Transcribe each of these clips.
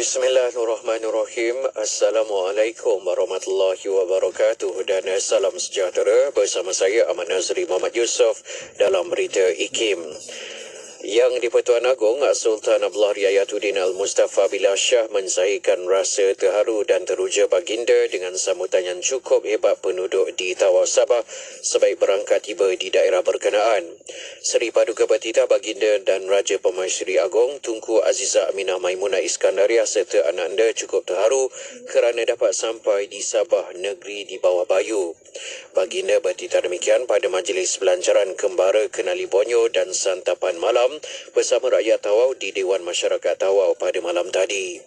Bismillahirrahmanirrahim. Assalamualaikum warahmatullahi wabarakatuh dan salam sejahtera bersama saya Ahmad Nazri Muhammad Yusof dalam berita IKIM. Yang di-Pertuan Agong Sultan Abdullah Riayatuddin Al-Mustafa Billah Shah menzahirkan rasa terharu dan teruja baginda dengan sambutan yang cukup hebat penduduk di Tawau Sabah sebaik berangkat tiba di daerah berkenaan. Seri Paduka Batita Baginda dan Raja Pemaisuri Agong Tunku Azizah Aminah Maimunah Iskandariah serta anak anda cukup terharu kerana dapat sampai di Sabah, negeri di bawah bayu. Baginda bertitah demikian pada majlis pelancaran Kembara Kenali Bonyo dan santapan malam bersama rakyat Tawau di Dewan Masyarakat Tawau pada malam tadi.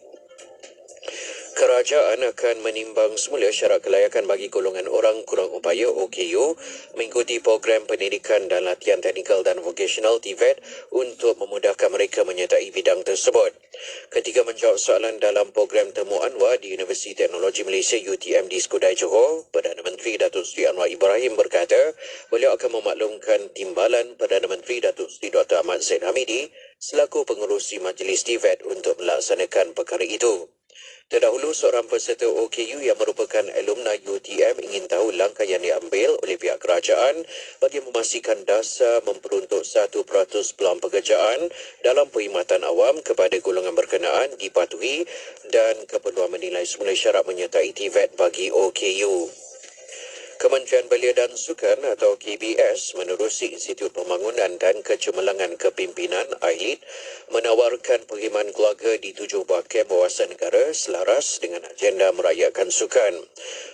Kerajaan akan menimbang semula syarat kelayakan bagi golongan orang kurang upaya OKU mengikuti program pendidikan dan latihan teknikal dan vocational TVET untuk memudahkan mereka menyertai bidang tersebut. Ketika menjawab soalan dalam program Temu Anwar di Universiti Teknologi Malaysia UTM di Skudai Johor, Perdana Menteri Datuk Seri Anwar Ibrahim berkata beliau akan memaklumkan timbalan Perdana Menteri Datuk Seri Dr. Ahmad Zaid Hamidi selaku pengerusi Majlis TVET untuk melaksanakan perkara itu. Terdahulu, seorang peserta OKU yang merupakan alumni UTM ingin tahu langkah yang diambil oleh pihak kerajaan bagi memastikan dasar memperuntuk 1% peluang pekerjaan dalam perkhidmatan awam kepada golongan berkenaan dipatuhi dan keperluan menilai semula syarat menyertai TVET bagi OKU. Kementerian Belia dan Sukan atau KBS menerusi Institut Pembangunan dan Kecemerlangan Kepimpinan (ILID) menawarkan perkhidmatan keluarga di 7 buah kem wawasan negara selaras dengan agenda merakyatkan sukan.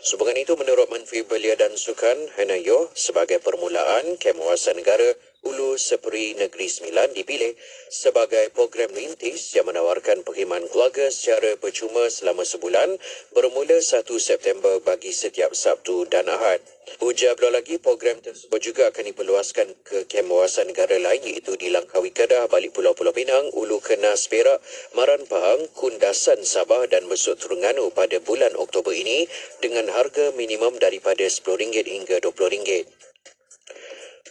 Sehubungan itu, menurut Menteri Belia dan Sukan Hanayo, sebagai permulaan kem wawasan negara Ulu Seperi Negeri Sembilan dipilih sebagai program rintis yang menawarkan perkhidmatan keluarga secara percuma selama sebulan bermula 1 September bagi setiap Sabtu dan Ahad. Ujar beliau lagi, program tersebut juga akan diperluaskan ke kem wawasan negara lain iaitu di Langkawi Kedah, Balik Pulau Pulau Pinang, Ulu Kenas Perak, Maran Pahang, Kundasan Sabah dan Besut Terengganu pada bulan Oktober ini dengan harga minimum daripada RM10 hingga RM20.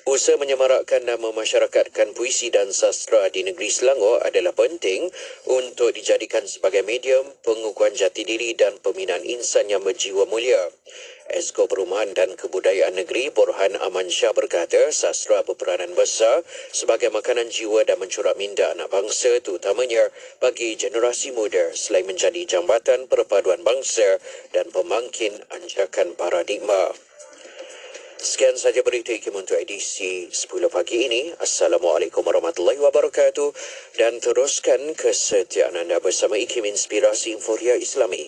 Usaha menyemarakkan nama masyarakatkan puisi dan sastra di negeri Selangor adalah penting untuk dijadikan sebagai medium pengukuhan jati diri dan pembinaan insan yang berjiwa mulia. Esko Perumahan dan Kebudayaan Negeri Borhan Aman Shah berkata sastra berperanan besar sebagai makanan jiwa dan mencorak minda anak bangsa terutamanya bagi generasi muda selain menjadi jambatan perpaduan bangsa dan pembangkit anjakan paradigma. Sekian sahaja berita IKIM untuk edisi 10 pagi ini. Assalamualaikum warahmatullahi wabarakatuh dan teruskan kesetiaan anda bersama IKIM Inspirasi Inforia Islami.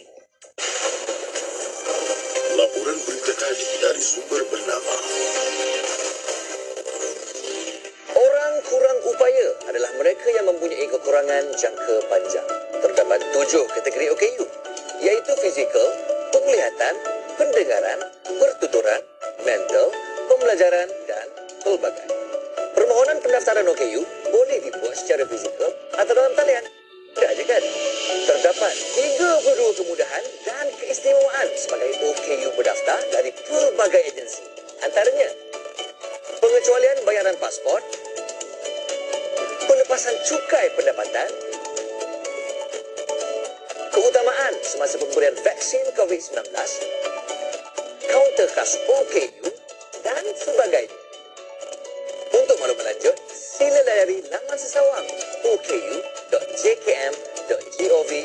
Laporan berita kali dari sumber bernama orang kurang upaya adalah mereka yang mempunyai kekurangan jangka panjang. Terdapat 7 kategori OKU iaitu fizikal, penglihatan, pendengaran, pertuturan, mental, pembelajaran dan pelbagai. Permohonan pendaftaran OKU boleh dibuat secara fizikal atau dalam talian. Mudah je kan? Terdapat 32 kemudahan dan keistimewaan sebagai OKU berdaftar dari pelbagai agensi. Antaranya, pengecualian bayaran pasport, pelepasan cukai pendapatan, keutamaan semasa pemberian vaksin COVID-19, kaunter khas OKU dan sebagainya. Untuk maklumat lanjut, sila layari laman sesawang oku.jkm.gov.my.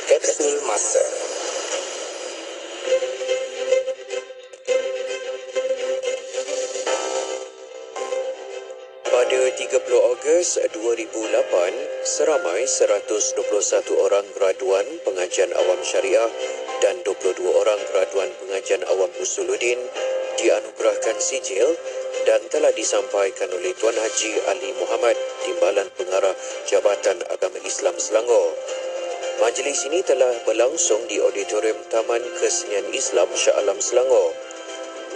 Kapsul Masa. Pada 30 Ogos 2008, seramai 121 orang graduan pengajian awam syariah dan 22 orang graduan pengajian awam usuluddin dianugerahkan sijil dan telah disampaikan oleh Tuan Haji Ali Muhammad, Timbalan Pengarah Jabatan Agama Islam Selangor. Majlis ini telah berlangsung di Auditorium Taman Kesenian Islam Shah Alam Selangor.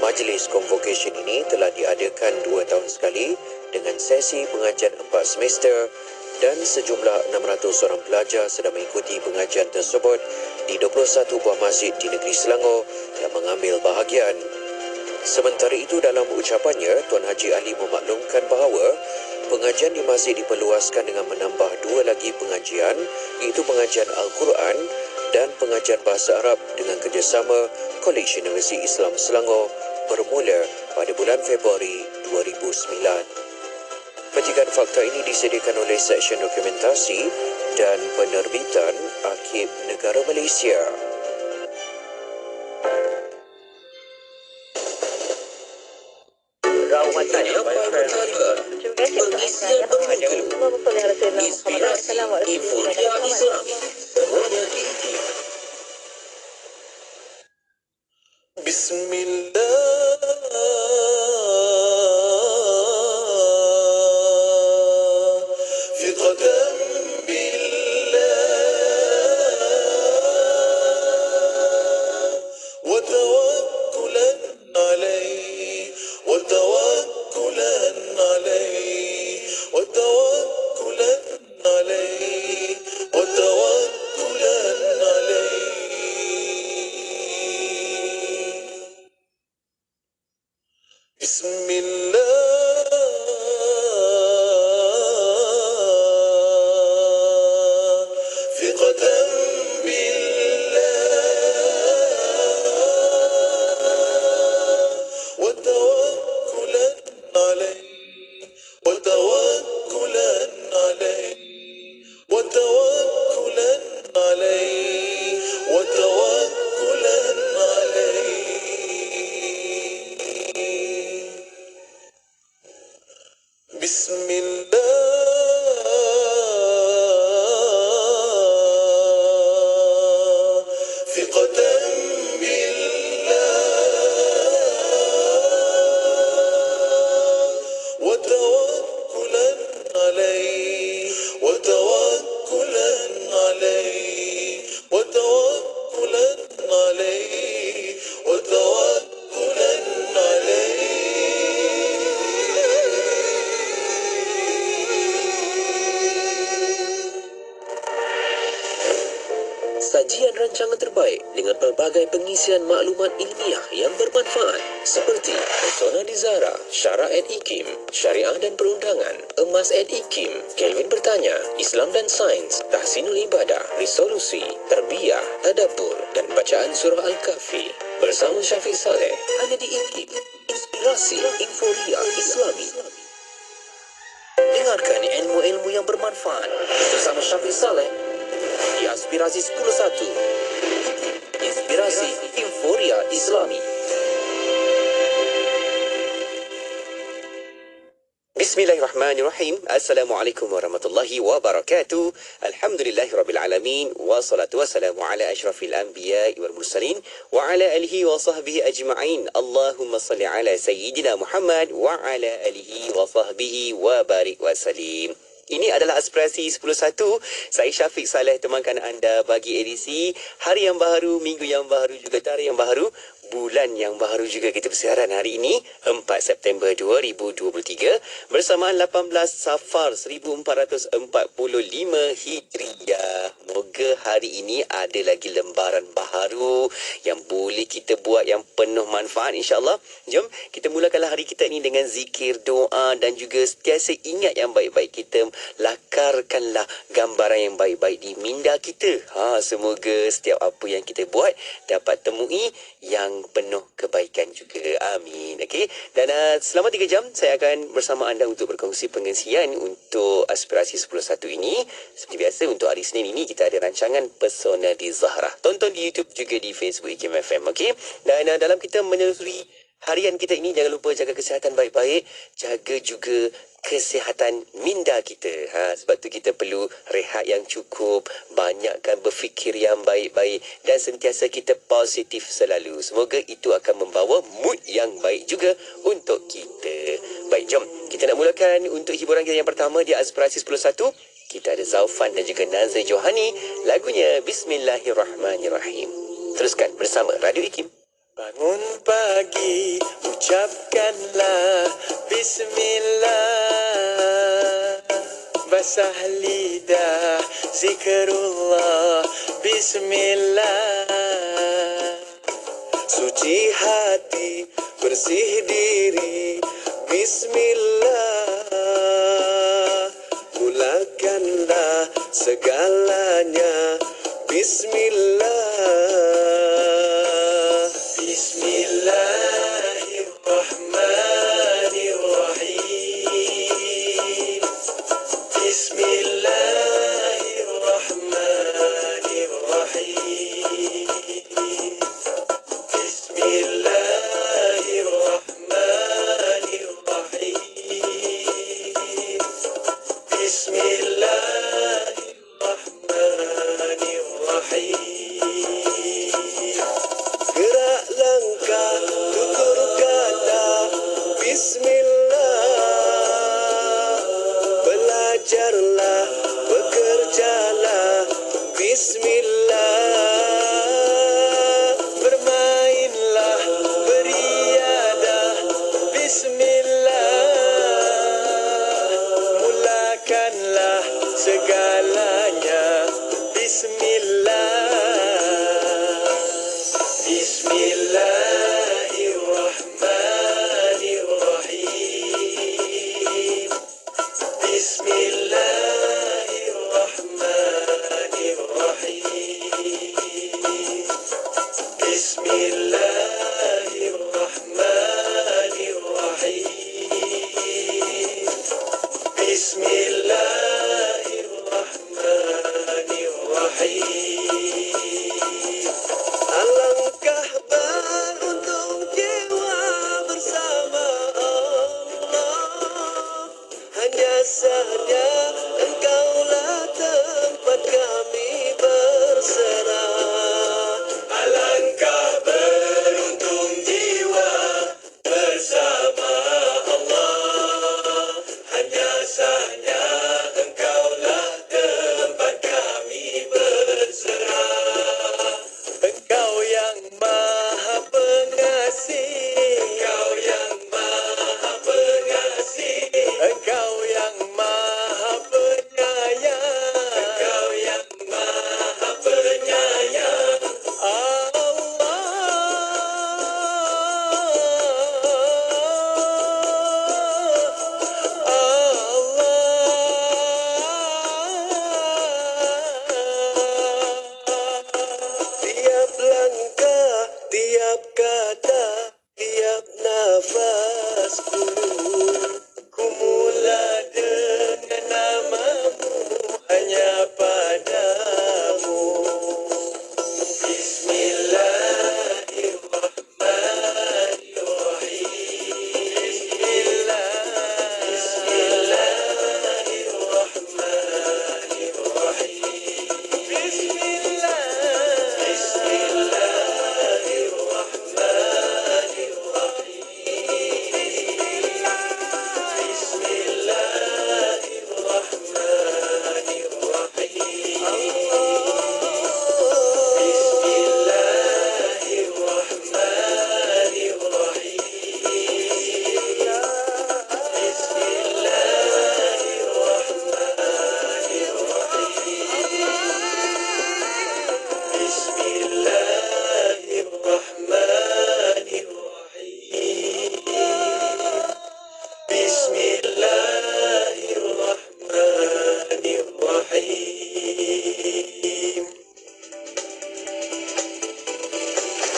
Majlis convocation ini telah diadakan 2 tahun sekali dengan sesi pengajian 4 semester dan sejumlah 600 orang pelajar sedang mengikuti pengajian tersebut di 21 buah masjid di negeri Selangor yang mengambil bahagian. Sementara itu, dalam ucapannya, Tuan Haji Ali memaklumkan bahawa pengajian di masjid diperluaskan dengan menambah 2 lagi pengajian, iaitu pengajian Al-Quran dan pengajian Bahasa Arab dengan kerjasama Kolej Universiti Islam Selangor bermula pada bulan Februari 2009. Petikan fakta ini disediakan oleh Seksyen Dokumentasi dan Penerbitan Arkib Negara Malaysia. Rawatnya Pengisian bermutu, inspirasi, euforia Islam, semuanya di Bismillah, fiqatan billah, wa tawakkulan alayh, wa tawakkulan alayh, wa tawakkulan alayh, wa tawakkulan alayh. Bismillah, fiqatan billah, wa tawakkulan alayh, wa tawakkulan alayh, wa tawakkulan alayh, wa tawakkulan alayh. Bismillah, fiqatan billah, wa tawakkulan alayh, wa tawakkulan alayh, wa tawakkulan alayh, wa tawakkulan alayh. sajian rancangan terbaik dengan pelbagai pengisian maklumat ilmiah yang bermanfaat seperti Pesona di Zahra, Syara & Ikim, Syariah dan Perundangan, Emas & Ikim, Kelvin Bertanya, Islam dan Sains, Tahsinul Ibadah, Resolusi, Tarbiyah, Tadabbur dan Bacaan Surah Al-Kahfi. Bersama Syafiq Saleh, hanya di Ikim, Inspirasi Inforia Islami. Dengarkan ilmu-ilmu yang bermanfaat bersama Syafiq Saleh di Aspirasi 101. Inspirasi Inforia Islami. Bismillahirrahmanirrahim. Assalamualaikum warahmatullahi wabarakatuh. Alhamdulillahirrabbilalamin. Wassalatu wassalamu ala ashrafil anbiya wal mursalin wa ala alihi wa sahbihi ajma'in. Allahumma salli ala Sayyidina Muhammad wa ala alihi wa sahbihi wa barik wa salim. Ini adalah Aspirasi 101. Saya Syafiq Saleh temankan anda bagi edisi hari yang baru, minggu yang baru, juga tarikh yang baru, bulan yang baru juga. Kita bersiaran hari ini 4 September 2023 bersamaan 18 Safar 1445 Hijriah. Moga hari ini ada lagi lembaran baharu yang boleh kita buat yang penuh manfaat, insya-Allah. Jom kita mulakanlah hari kita ini dengan zikir, doa dan juga sentiasa ingat yang baik-baik. Kita lakarkanlah gambaran yang baik-baik di minda kita. Semoga setiap apa yang kita buat dapat temui yang penuh kebaikan juga. Amin. Okey. Dan selama 3 jam saya akan bersama anda untuk berkongsi pengisian untuk Aspirasi 101 ini. Seperti biasa untuk hari Senin ini kita ada rancangan Pesona di Zahra. Tonton di YouTube juga di Facebook IKIM FM. Okey. Dan dalam kita menyusuri harian kita ini, jangan lupa jaga kesihatan baik-baik, jaga juga kesihatan minda kita. Sebab tu kita perlu rehat yang cukup, banyakkan berfikir yang baik-baik dan sentiasa kita positif selalu. Semoga itu akan membawa mood yang baik juga untuk kita. Baik, jom kita nak mulakan untuk hiburan kita yang pertama di Aspirasi 101. Kita ada Zaufan dan juga Nazir Johani. Lagunya Bismillahirrahmanirrahim. Teruskan bersama Radio IKIM. Bangun pagi, ucapkanlah Bismillah. Basah lidah, zikrullah. Bismillah, suci hati, bersih diri. Bismillah, mulakanlah segalanya. Bismillah. Bismillahirrahmanirrahim. Bismillahirrahmanirrahim. Bismillahirrahmanirrahim. Bismillahirrahmanirrahim. Gerak langkah, tutur kata. Bismillah. Belajarlah, bekerjalah. Bismillah. Bermainlah, beriadah. Bismillah. Mulakanlah segalanya. Bismillah. Bismillahirrahmanirrahim. Bismillahirrahmanirrahim. Bismillahirrahmanirrahim. Bismillahirrahmanirrahim. Alangkah beruntung jiwa bersama Allah. Hanya saja Engkaulah tempat kami berserah. Alangkah beruntung jiwa bersama Allah. Hanya saja Engkaulah tempat kami berserah. Engkau yang Maha Pengasih. Engkau yang Maha Pengasih. Engkau yang Maha Penyayang. Engkau yang Maha Penyayang. Tiap langkah, tiap kata, tiap nafasku, ku mula dengan namamu, hanya padamu. Bismillahirrahmanirrahim. Bismillahirrahmanirrahim. Bismillah. Bismillahirrahmanirrahim.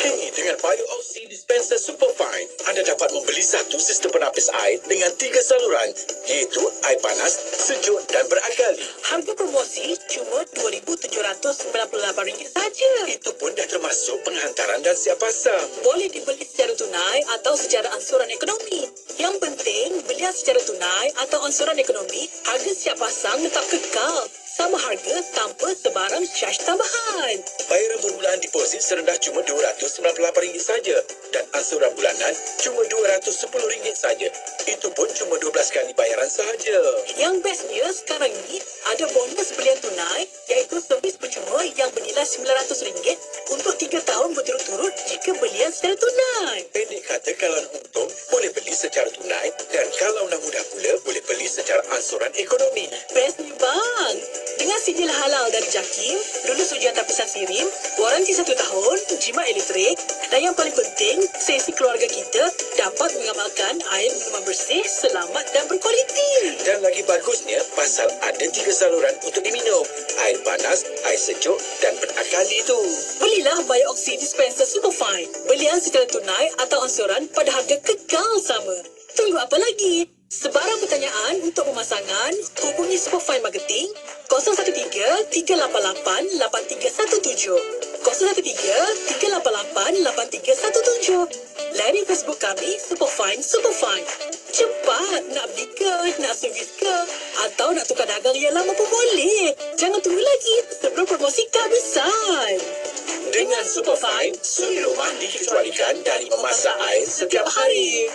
Kini dengan Bio Oxy Dispenser Superfine, anda dapat membeli satu sistem penapis air dengan 3 saluran, iaitu air panas, sejuk dan berakali. Harga promosi cuma RM2,798 saja. Itu pun dah termasuk penghantaran dan siap pasang. Boleh dibeli secara tunai atau secara ansuran ekonomi. Yang penting, belian secara tunai atau ansuran ekonomi, harga siap pasang tetap kekal. Sama harga tanpa sebarang charge tambahan. Bayaran bermulakan deposit serendah cuma RM298 saja dan ansuran bulanan cuma RM210 saja. Itu pun cuma 12 kali bayaran sahaja. Yang bestnya sekarang ni ada bonus belian tunai iaitu servis percuma yang bernilai RM900 untuk 3 tahun berturut-turut jika belian secara tunai. Pendek kata, kalau nak untung, boleh beli secara tunai dan kalau nak mudah pula, boleh beli secara ansuran ekonomi. Bestnya bang, dengan sijil halal dari JAKIM, lulus ujian tapisan SIRIM, waranti 1 tahun, jimat elektrik, dan yang paling penting, sesi keluarga kita dapat mengamalkan air minuman bersih, selamat dan berkualiti. Dan lagi bagusnya, pasal ada 3 saluran untuk diminum. Air panas, air sejuk dan berakali tu. Belilah Bioxy Dispenser Superfine. Belian secara tunai atau ansuran pada harga kekal sama. Tunggu apa lagi? Sebarang pertanyaan untuk pemasangan, hubungi Superfine Marketing 013-388-8317. 013-388-8317. Layari Facebook kami Superfine. Cepat, nak beli ke, nak servis ke, atau nak tukar dagang yang lama pun boleh. Jangan tunggu lagi sebelum promosi kehabisan. Dengan Superfine, suri rumah dikecualikan dari memasak air setiap hari.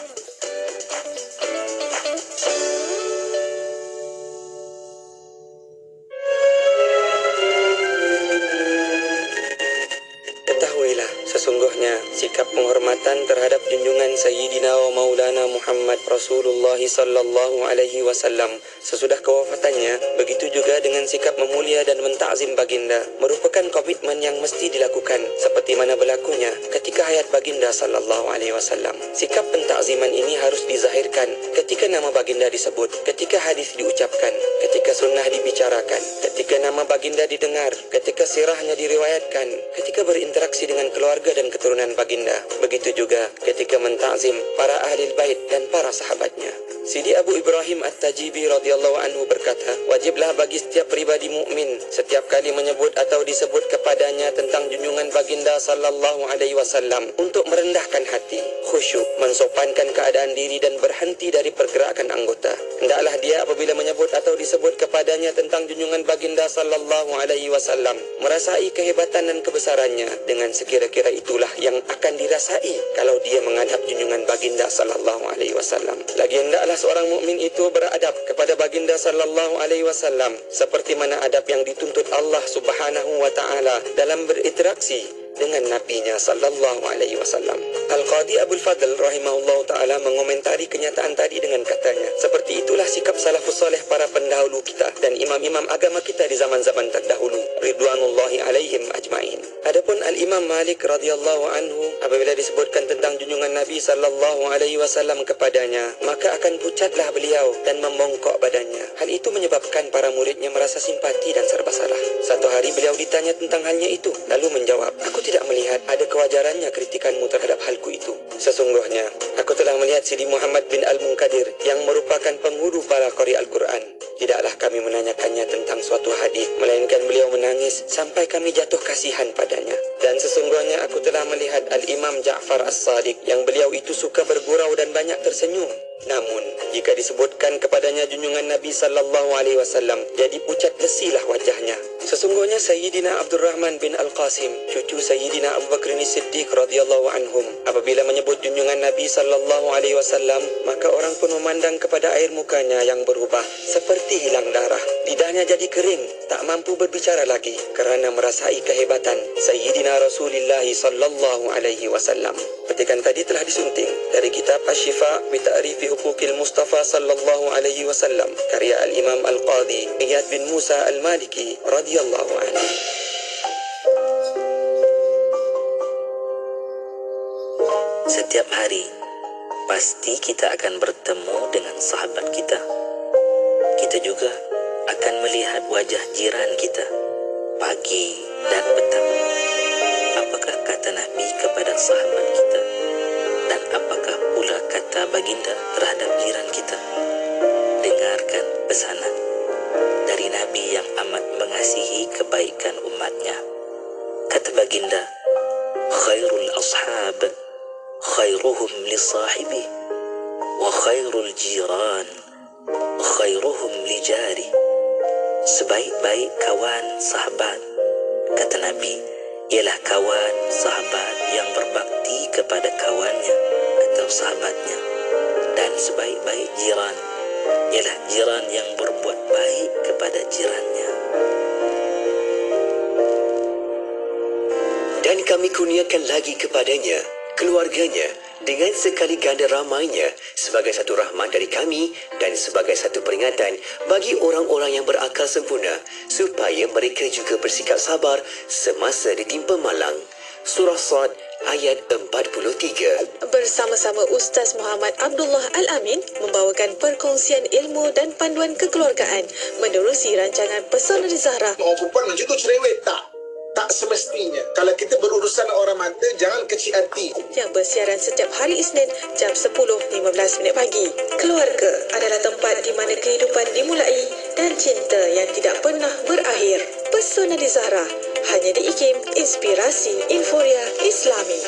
Ketahuilah, sesungguhnya sikap penghormatan terhadap junjungan Sayyidina wa Maulana Muhammad Rasulullah sallallahu alaihi wasallam sesudah kewafatannya, begitu juga dengan sikap memulia dan mentakzim baginda merupakan komitmen yang mesti dilakukan seperti mana berlakunya ketika hayat baginda sallallahu alaihi wasallam. Sikap pentakziman ini harus dizahirkan ketika nama baginda disebut, ketika hadis diucapkan, ketika sunnah dibicarakan, ketika nama baginda didengar, ketika sirahnya diriwayatkan, ketika berinteraksi dengan keluarga dan keturunan baginda. Begitu juga ketika mentakzim para ahli bait dan para sahabatnya. Sidi Abu Ibrahim At-Tajibi radhiyallahu anhu berkata, wajiblah bagi setiap pribadi mukmin setiap kali menyebut atau disebut kepadanya tentang junjungan baginda sallallahu alaihi wasallam untuk merendahkan hati, khusyuk, mensopankan keadaan diri dan berhenti dari pergerakan anggota. Hendaklah dia apabila menyebut atau disebut kepadanya tentang junjungan baginda sallallahu alaihi wasallam merasai kehebatan dan kebesarannya dengan sekira-kira itulah yang akan dirasai kalau dia menghadap junjungan baginda sallallahu alaihi wasallam. Lagi hendaklah seorang mukmin itu beradab kepada baginda sallallahu alaihi wasallam seperti mana adab yang dituntut Allah Subhanahu wa taala dalam berinteraksi dengan nabinya sallallahu alaihi wasallam. Al-Qadi Abdul Fadl rahimahullahu taala mengomentari kenyataan tadi dengan katanya, seperti itulah sikap salafus saleh para pendahulu kita dan imam-imam agama kita di zaman-zaman terdahulu ridwanullahi alaihim ajmain. Adapun Al-Imam Malik radhiyallahu anhu apabila disebutkan tentang junjungan Nabi sallallahu alaihi wasallam kepadanya, maka akan pucatlah beliau dan membongkok badannya. Hal itu menyebabkan para muridnya merasa simpati dan serba salah. Satu hari beliau ditanya tentang halnya itu, lalu menjawab, "Aku tidak melihat ada kewajarannya kritikanmu terhadap halku itu. Sesungguhnya, aku telah melihat Sidi Muhammad bin Al-Munkadir yang merupakan penghulu para qari Al-Quran. Tidaklah kami menanyakannya tentang suatu hadis, melainkan beliau menangis sampai kami jatuh kasihan padanya. Dan sesungguhnya aku telah melihat Al-Imam Ja'far As-Sadiq yang beliau itu suka bergurau dan banyak tersenyum. Namun, jika disebutkan kepadanya junjungan Nabi sallallahu alaihi wasallam, jadi pucat lesilah wajahnya. Sesungguhnya Sayyidina Abdurrahman bin Al-Qasim, cucu Sayyidina Abu Bakr As-Siddiq radhiyallahu anhum, apabila menyebut junjungan Nabi sallallahu alaihi wasallam, maka orang pun memandang kepada air mukanya yang berubah seperti hilang darah. Lidahnya jadi kering, tak mampu berbicara lagi kerana merasai kehebatan Sayyidina Rasulullah sallallahu alaihi wasallam. Petikan tadi telah disunting dari kitab Asy-Syifa bi Ta'rifi Huquqil Mustafa sallallahu alaihi wasallam karya Al-Imam Al-Qadi Iyad bin Musa Al-Maliki radhiyallahu anhu. Setiap hari pasti kita akan bertemu dengan sahabat kita. Kita juga akan melihat wajah jiran kita pagi dan petang. Apakah kata Nabi kepada sahabat kita? Dan apakah pula kata baginda terhadap jiran kita? Dengarkan pesanan dari Nabi yang amat mengasihi kebaikan umatnya. Kata baginda, khairul ashab khairuhum li sahibi wa khairul jiran khairuhum li jari. Sebaik-baik kawan sahabat, kata Nabi, ialah kawan sahabat yang berbakti kepada kawannya atau sahabatnya. Dan sebaik-baik jiran ialah jiran yang berbuat baik kepada jirannya. Dan kami kurniakan lagi kepadanya, keluarganya Dengan sekali ganda ramainya sebagai satu rahmat dari kami dan sebagai satu peringatan bagi orang-orang yang berakal sempurna supaya mereka juga bersikap sabar semasa ditimpa malang. Surah Sad ayat 43. Bersama-sama Ustaz Muhammad Abdullah Al-Amin membawakan perkongsian ilmu dan panduan kekeluargaan menerusi rancangan Pesona di Zahra. Orang perempuan macam tu cerewet tak semestinya. Kalau kita berurusan dengan orang mata, jangan kecil hati. Yang bersiaran setiap hari Isnin jam 10.15 pagi. Keluarga adalah tempat di mana kehidupan dimulai dan cinta yang tidak pernah berakhir. Pesona di Zahra hanya di IKIM Inspirasi Inforia Islami.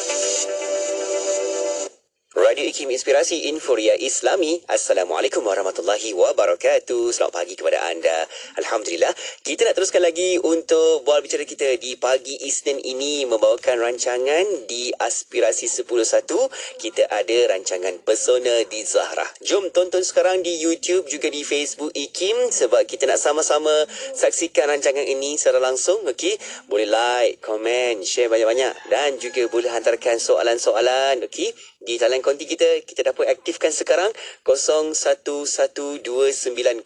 Radio IKIM Inspirasi Inforia Islami. Assalamualaikum warahmatullahi wabarakatuh. Selamat pagi kepada anda. Alhamdulillah, kita nak teruskan lagi untuk bual bicara kita di pagi Isnin ini, membawakan rancangan di Aspirasi 10.1. Kita ada rancangan Pesona di Zahra. Jom tonton sekarang di YouTube, juga di Facebook IKIM, sebab kita nak sama-sama saksikan rancangan ini secara langsung. Okey, boleh like, komen, share banyak-banyak, dan juga boleh hantarkan soalan-soalan. Okey, di talian konti kita dapat aktifkan sekarang 01129004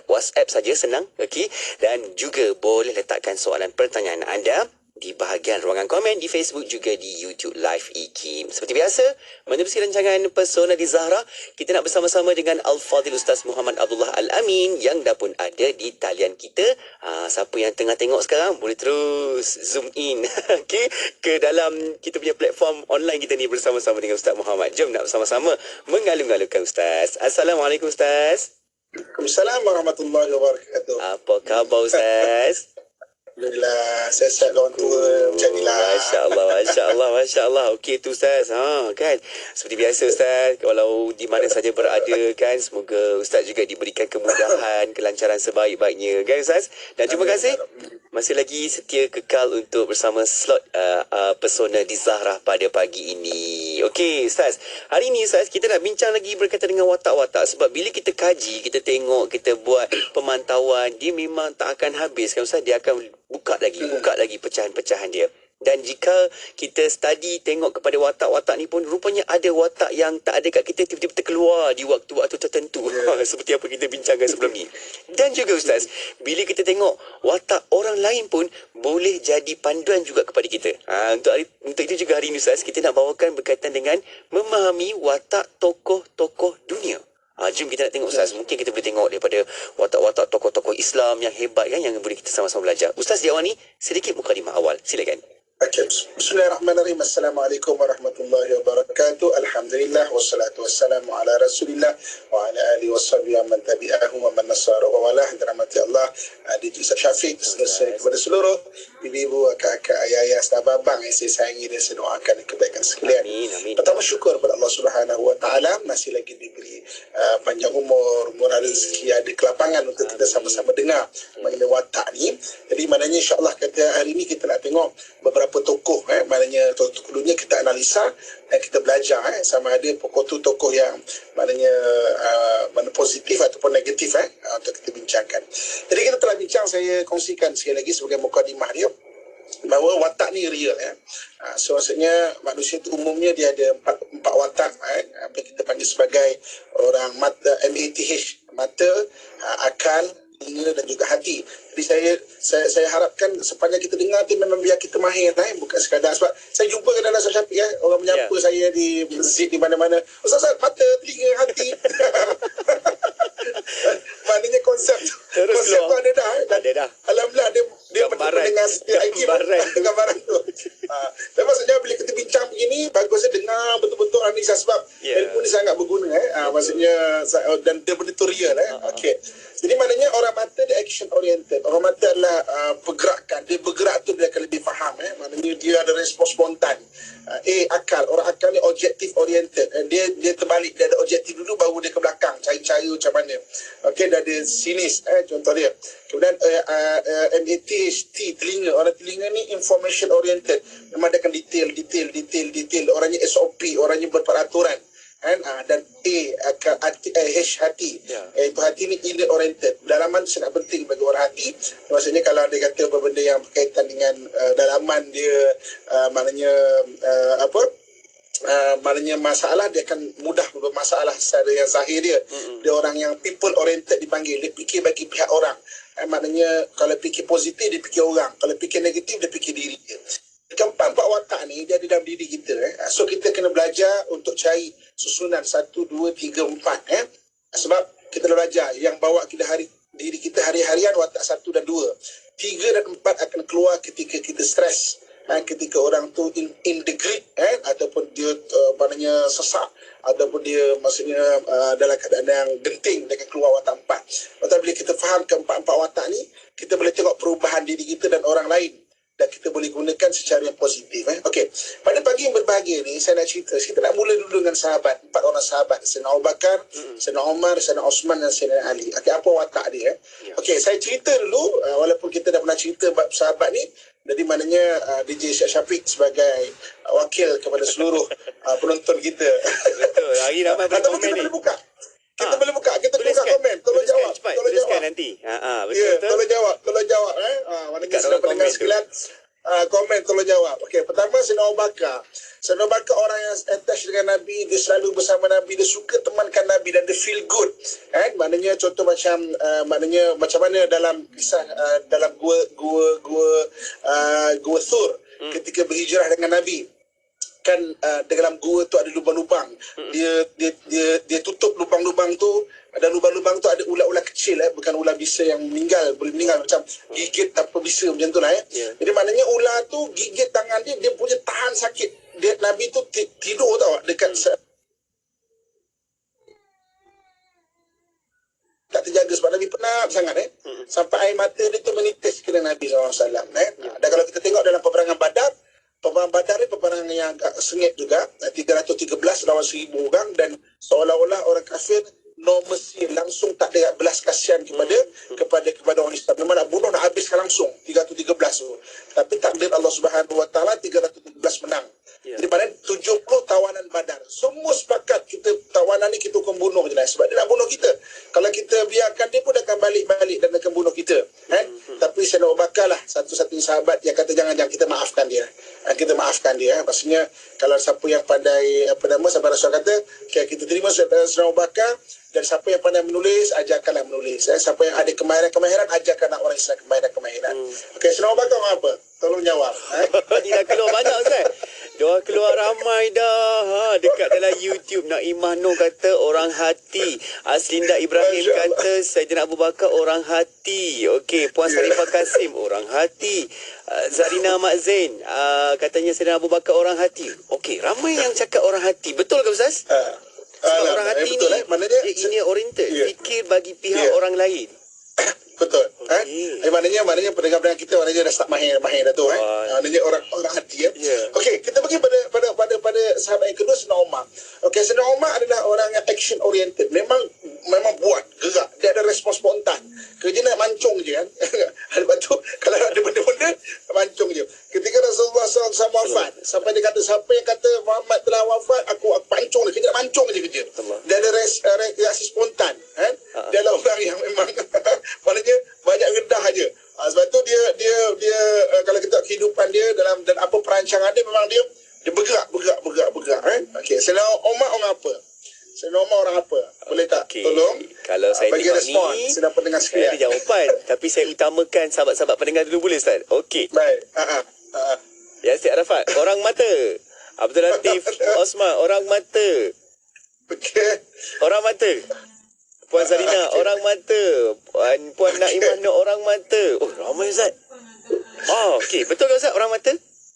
WhatsApp saja, senang. Okey, dan juga boleh letakkan soalan pertanyaan anda di bahagian ruangan komen di Facebook, juga di YouTube Live IKIM. Seperti biasa, menerusi rancangan Pesona di Zahra, kita nak bersama-sama dengan Al-Fadhil Ustaz Muhammad Abdullah Al-Amin yang dah pun ada di talian kita. Siapa yang tengah tengok sekarang boleh terus zoom in okay, ke dalam kita punya platform online kita ni bersama-sama dengan Ustaz Muhammad. Jom nak bersama-sama mengalu-alukan Ustaz. Assalamualaikum Ustaz. Waalaikumsalam warahmatullahi wabarakatuh. Apa khabar Ustaz? Alhamdulillah, sihat orang tua macam ni lah. Masya Allah, Masya Allah, Masya Allah. Okey tu Ustaz. Kan? Seperti biasa Ustaz, walau di mana saja berada kan, semoga Ustaz juga diberikan kemudahan, kelancaran sebaik-baiknya kan Ustaz. Dan terima kasih masih lagi setia kekal untuk bersama slot Pesona di Zahra pada pagi ini. Okey Ustaz, hari ini Ustaz kita nak bincang lagi berkaitan dengan watak-watak. Sebab bila kita kaji, kita tengok, kita buat pemantauan, dia memang tak akan habis kan Ustaz. Dia akan buka lagi pecahan-pecahan dia. Dan jika kita study, tengok kepada watak-watak ni pun, rupanya ada watak yang tak ada kat kita, tiba-tiba terkeluar di waktu-waktu tertentu. Seperti apa kita bincangkan sebelum ni. Dan juga Ustaz, bila kita tengok watak orang lain pun boleh jadi panduan juga kepada kita. Untuk itu juga hari ini Ustaz, kita nak bawakan berkaitan dengan memahami watak tokoh-tokoh dunia. Jom kita nak tengok Ustaz. Mungkin kita boleh tengok daripada watak-watak tokoh-tokoh Islam yang hebat kan, yang boleh kita sama-sama belajar. Ustaz di awal ni sedikit mukadimah awal. Silakan. Okay. Bismillahirrahmanirrahim. Assalamualaikum warahmatullahi wabarakatuh. Alhamdulillah wassalatu wassalamu ala Rasulillah wa ala alihi washabihi man tabi'ahum wa man nasara wa wala. Dirahmati Allah, Adik Ustaz Syafiq, selesai kepada seluruh ibu-ibu, kakak, ayah-ayah, sahabat abang yang saya sayangi dan saya doakan kebaikan sekalian. Amin. Pertama, syukur kepada Allah Subhanahu wa taala masih lagi diberi panjang umur, murah rezeki, ada kelapangan untuk kita sama-sama dengar mengenai watak ni. Jadi maknanya insya-Allah kata hari ini kita nak tengok beberapa tokoh, maknanya tokoh dunia kita analisa dan kita belajar sama ada pokok tu tokoh yang maknanya mana positif ataupun negatif untuk kita bincangkan. Jadi kita telah bincang, saya kongsikan sekali lagi sebagai mukadimah dia bahawa watak ni real so maksudnya manusia tu umumnya dia ada empat watak apa kita panggil sebagai orang mata, MATH, mata, akal, telinga dan juga hati. Jadi saya harapkan sepanjang kita dengar tu memang biar kita mahir bukan sekadar sebab saya jumpa kadang-kadang Ustaz Syafiq orang menyapa saya di masjid di mana-mana, Ustaz mata, telinga, hati. Maknanya konsep tu ada dah. Alhamdulillah dia mendengar setiap gambaran tu. Dan maksudnya bila kita bincang begini, bagusnya dengar betul-betul analisa sebab ilmu ni sangat berguna maksudnya dan dia betul real okey. Jadi maknanya orang mata dia action oriented. Orang mata adalah pergerakan. Dia bergerak tu dia akan lebih faham maknanya dia ada respon spontan. Akal. Orang akal ni objektif oriented. Dia terbalik, dia ada objektif dulu baru dia ke belakang cari cara macam mana. Okey, dia ada sinis contoh dia. Kemudian MATHT, telinga. Orang telinga ni information oriented. Memang dia akan detail. Orangnya SOP, orangnya berperaturan. Dan hati, itu hati ni inner oriented. Dalaman sangat penting bagi orang hati. Maksudnya kalau dia kata benda yang berkaitan dengan dalaman dia, maknanya maknanya masalah, dia akan mudah bermasalah secara yang zahir dia. Dia orang yang people oriented dipanggil, dia fikir bagi pihak orang. Maknanya kalau fikir positif dia fikir orang, kalau fikir negatif dia fikir diri dia. Keempat watak ni dia ada dalam diri kita. So kita kena belajar untuk cari susunan 1, 2, 3, 4. Sebab kita dah belajar yang bawa kita diri kita hari-harian watak 1 dan 2. 3 dan 4 akan keluar ketika kita stres. Ketika orang tu in the grip, ataupun dia maknanya sesak, ataupun dia maksudnya dalam keadaan yang genting, dia akan keluar watak 4. Tapi bila kita faham keempat-empat watak ni, kita boleh tengok perubahan diri kita dan orang lain, dan kita boleh gunakan secara yang positif. Okey, pada pagi yang berbahagia ni saya nak cerita. Kita nak mula dulu dengan sahabat, 4 orang sahabat, Sayyidina Abu Bakar, Sayyidina Umar, Sayyidina Osman dan Sayyidina Ali. Okey, apa watak dia? Okey, saya cerita dulu, walaupun kita dah pernah cerita bab sahabat ni. Jadi maknanya DJ Syafiq sebagai wakil kepada seluruh penonton kita. Betul, hari ramai boleh komen ni. Kita boleh buka. Kita boleh buka komen. Tolong jawab. Tolong jawab nanti. Betul, ya, betul. Tolong jawab. Mana sudah pendengar sekalian. Komen, tolong jawab. Okey, pertama Sayyidina Abu Bakar. Sayyidina Abu Bakar orang yang attach dengan Nabi, dia selalu bersama Nabi, dia suka temankan Nabi dan dia feel good. Maknanya contoh macam maknanya macam mana dalam kisah dalam gua Thur ketika berhijrah dengan Nabi. Kan dalam gua tu ada lubang-lubang. Dia tutup lubang-lubang tu, dan lubang-lubang tu ada ulat-ulat kecil, bukan ulat bisa yang boleh meninggal, macam gigit tanpa bisa macam tu lah. Jadi maknanya ular tu gigit tangan dia, dia punya tahan sakit. Nabi tu tidur tau dekat tak terjaga sebab Nabi penat sangat sampai air mata dia tu menitis kena Nabi SAW. Dan kalau kita tengok dalam peperangan Badar ni peperangan yang agak sengit juga, 313 lawan 1000 orang, dan seolah-olah orang kafir no mercy, langsung tak ada belas kasihan kepada orang Islam. Memang nak bunuh, nak habiskan langsung 313 tu. Tapi takdir Allah Subhanahu Wa Taala 313 menang. Jadi pada 70 tawanan Badar, semua sepakat tawanan ni kita akan bunuh je lah, sebab dia nak bunuh kita. Kalau kita biarkan dia pun akan balik dan akan bunuh kita. Tapi Sayyidina Abu Bakar lah satu-satunya sahabat yang kata jangan kita maafkan dia. Kita maafkan dia. Maksudnya kalau siapa yang pandai sahabat Rasul kata, kita terima Sayyidina Abu Bakar, dan siapa yang pandai menulis, ajarkanlah menulis. Siapa yang ada kemahiran, ajarkanlah orang Islam kemahiran. Okey, Sayyidina Abu Bakar apa? Tolong jawab. Dia dah keluar banyak, Ustaz. Dia dah ramai dah. Dekat dalam YouTube, Naimah Nur kata orang hati. Aslinda Ibrahim kata Sayyidina Abu Bakar orang hati. Okey, Puan Sarifah Kasim orang hati. Zarina Mak Zain katanya Sayyidina Abu Bakar orang hati. Okey, ramai yang cakap orang hati. Betul ke Ustaz? Orang hati betul, ni maknanya dia oriented, fikir bagi pihak orang lain. Betul. Maknanya pendengar-pendengar kita maknanya dah start mahir dah tu. Maknanya orang hati. Okey, kita pergi pada sahabat yang kedua, Sayyidina Umar. Okey, Sayyidina Umar adalah orang yang action oriented. Memang buat gerak. Dia ada respon spontan. Kerja nak mancung je kan. Lepas tu kalau ada benda-benda mancung je. Ketika Rasulullah SAW wafat, sampai dia kata siapa yang kata Muhammad telah wafat, aku pancung dia. Kerja nak mancung je kerja. Dia ada reaksi spontan. Dia adalah orang yang memang maknanya banyak redah aja. Sebab tu dia kalau kita kehidupan dia dan apa perancangan dia, memang dia bergerak. Okey, Sayyidina Umar orang apa? Sayyidina Umar orang apa? Boleh tak tolong kalau saya bagi tengok respon ni, sedang pendengar sekalian. Saya ada jawapan tapi saya utamakan sahabat-sahabat pendengar dulu, boleh Ustaz? Okey. Baik. Yasir Arafat orang mata. Abdul Latif Osman orang mata. Okey. Orang mata. Puan Zarina orang mata. Puan Naimah Nur orang mata. Oh, ramai Ustaz. Okey, betul ke Ustaz orang mata?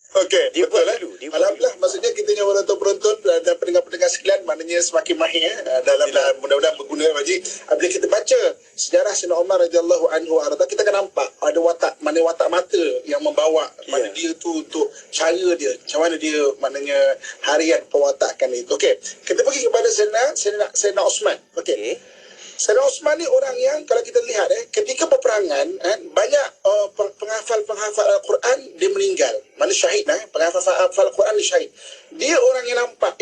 Okey, Dia betul buat dulu, dia buat Alhamdulillah, maksudnya kita yang penonton dan pendengar-pendengar sekalian maknanya semakin mahir dalam mudah-mudahan berguna bagi apabila kita baca sejarah Sayyidina Umar radhiyallahu anhu arda, kita akan nampak ada watak mata yang membawa mana dia tu untuk cara dia, macam mana dia maknanya harian pewatakan itu. Okey, kita pergi kepada Sayyidina Osman. Okey. Sayyidina Osman ni orang yang kalau kita lihat ketika peperangan banyak penghafal Al-Quran dia meninggal. Mana syahid penghafal Al-Quran dia syahid. Dia orang yang nampak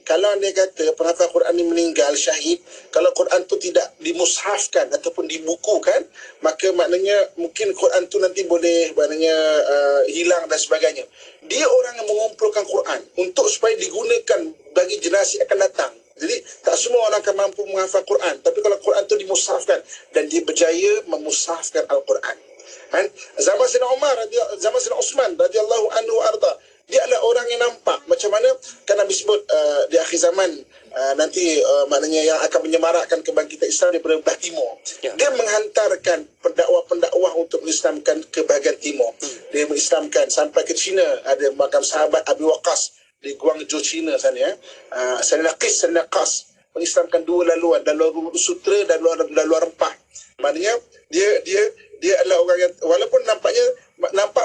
kalau dia kata penghafal Al-Quran ni meninggal syahid, kalau Quran tu tidak dimushafkan ataupun dibukukan, maka maknanya mungkin Quran tu nanti boleh hilang dan sebagainya. Dia orang yang mengumpulkan Quran untuk supaya digunakan bagi generasi akan datang. Jadi tak semua orang akan mampu menghafal Quran, tapi kalau Quran tu dimushafkan dan dia berjaya memushafkan Al-Quran. Zaman Sayyidina Umar, zaman Sayyidina Osman radhiyallahu anhu arda, dia adalah orang yang nampak macam mana kan Nabi sebut di akhir zaman nanti maknanya yang akan menyemarakkan kebangkitan Islam daripada belah timur. Dia menghantarkan pendakwah untuk mengislamkan ke bahagian timur. Dia mengislamkan sampai ke China, ada makam sahabat Abi Waqqas di Guangzhou, China sana Sayyidina Qas mengislamkan dua laluan, laluan sutra dan laluan rempah. Maknanya dia adalah orang yang walaupun nampak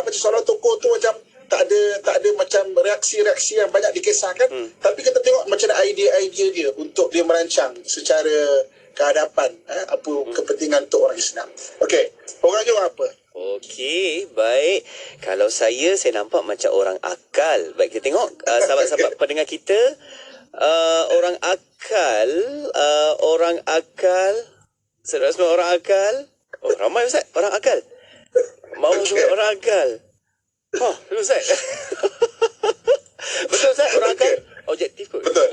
macam seorang tokoh tu macam tak ada macam reaksi-reaksi yang banyak dikisahkan, tapi kita tengok macam idea-idea dia untuk dia merancang secara kehadapan apa kepentingan untuk orang Islam. Okey, orang orang apa? Okey, baik. Kalau saya nampak macam orang akal. Baik, kita tengok sahabat-sahabat pendengar kita. Orang akal. Saudara semua orang akal. Oh, ramai Ustaz, orang akal. Mau okay. Orang akal. Ustaz. Betul Ustaz, orang akal. Objektif kot. Betul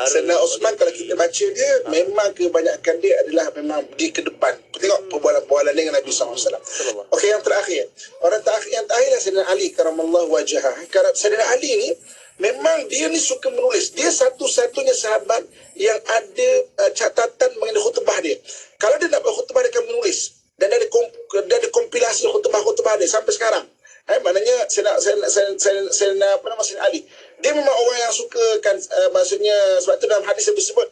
Sayyidina Osman kalau kita baca dia memang kebanyakan dia adalah memang di ke depan. Tengok perbualan dengan Nabi SAW. Okey, yang terakhir. Orang yang terakhir adalah Sayyidina Ali karamallahu wajhah. Sayyidina Ali ni memang dia ni suka menulis. Dia satu-satunya sahabat yang ada catatan mengenai khutbah dia. Kalau dia nak buat khutbah dia akan menulis. Dan dia ada kompilasi khutbah-khutbah dia sampai sekarang. Maknanya Sayyidina Ali dia memang orang yang suka kan maksudnya sebab tu dalam hadis disebut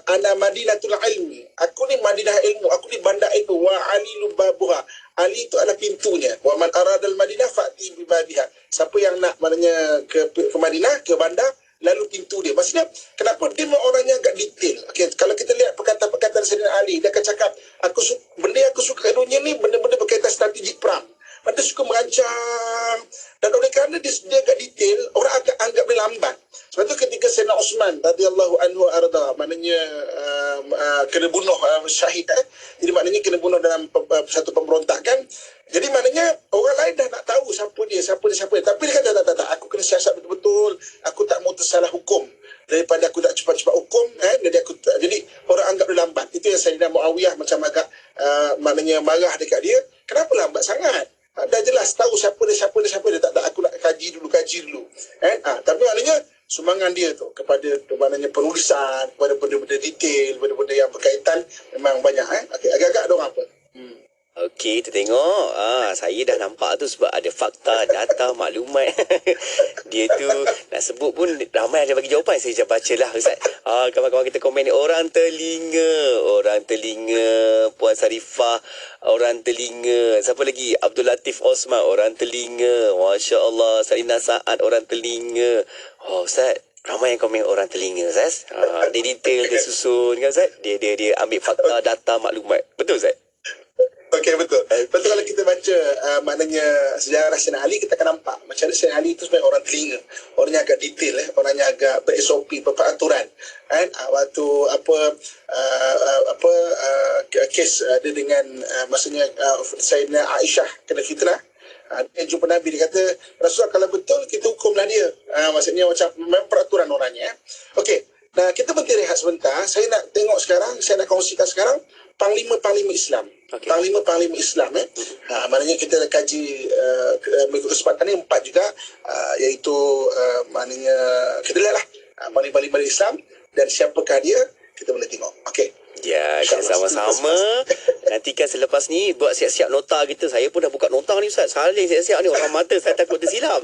ana madinatul ilmi, aku ni Madinah ilmu, aku ni bandar ilmu, wa ali lubabuha, Ali itu adalah pintunya, wa man aradal madinah fa'ti bi babiha, siapa yang nak maknanya ke Madinah, ke bandar, lalu pintu dia. Maksudnya kenapa dia memang orangnya agak detail. Okay, kalau kita lihat perkataan Sayyidina Ali, dia akan cakap benda yang aku suka kat dunia ni benda-benda berkaitan strategi perang. Dia suka merancang, dan oleh kerana dia agak detail, orang akan anggap dia lambat. Sebab tu ketika Sayyidina Osman radhiyallahu anhu arda, maknanya kena bunuh syahid, jadi maknanya kena bunuh dalam satu pemberontakan. Jadi maknanya orang lain dah nak tahu siapa dia. Tapi dia kata tak, aku kena siasat betul-betul, aku tak mau tersalah hukum. Daripada aku tak cepat-cepat hukum, jadi orang anggap dia lambat. Itu yang Sayyidina Muawiyah macam agak maknanya marah dekat dia. Kenapa lambat sangat? Dah jelas tahu siapa dia, tak aku nak kaji dulu. Tapi maknanya sumbangan dia tu kepada maknanya penulisan, kepada benda-benda detail, benda-benda yang berkaitan memang banyak. Okey, agak-agak ada orang apa? Okey, kita tengok. Saya dah nampak tu sebab ada fakta, data, maklumat. Dia tu nak sebut pun ramai ada bagi jawapan. Saya dah baca lah Ustaz. Kawan-kawan kita komen ni, orang telinga, Puan Sarifah, orang telinga. Siapa lagi? Abdul Latif Osman, orang telinga. Masya Allah. Salina Saad, orang telinga. Ustaz, ramai yang komen orang telinga Ustaz. Dia detail, dia susun kan Ustaz. Dia ambil fakta, data, maklumat. Betul Ustaz? Okey, betul. Lepas tu kalau kita baca maknanya sejarah Sayyidina Ali, kita akan nampak macam Sayyidina Ali itu sebenarnya orang telinga. Orangnya agak detail, orangnya agak ber-SOP, berperaturan. Waktu kes dia dengan maksudnya Sayyidina Aisyah kena fitnah. Dia jumpa Nabi, dia kata, Rasulullah kalau betul kita hukumlah dia. Maksudnya macam memang peraturan orangnya. Okey. Nah, kita berhenti rehat sebentar. Saya nak tengok sekarang, saya nak kongsikan sekarang Panglima Islam. Okay. Panglima Islam. Maknanya kita dah kaji minggu kesempatan ni 4 juga, iaitu maknanya kita lihatlah Panglima Islam dan siapakah dia, kita boleh tengok. Okey. Ya, kita sama-sama. Nantikan selepas ni buat siap-siap nota kita. Saya pun dah buka nota ni Ustaz. Saling siap-siap ni, orang mata saya takut tersilap.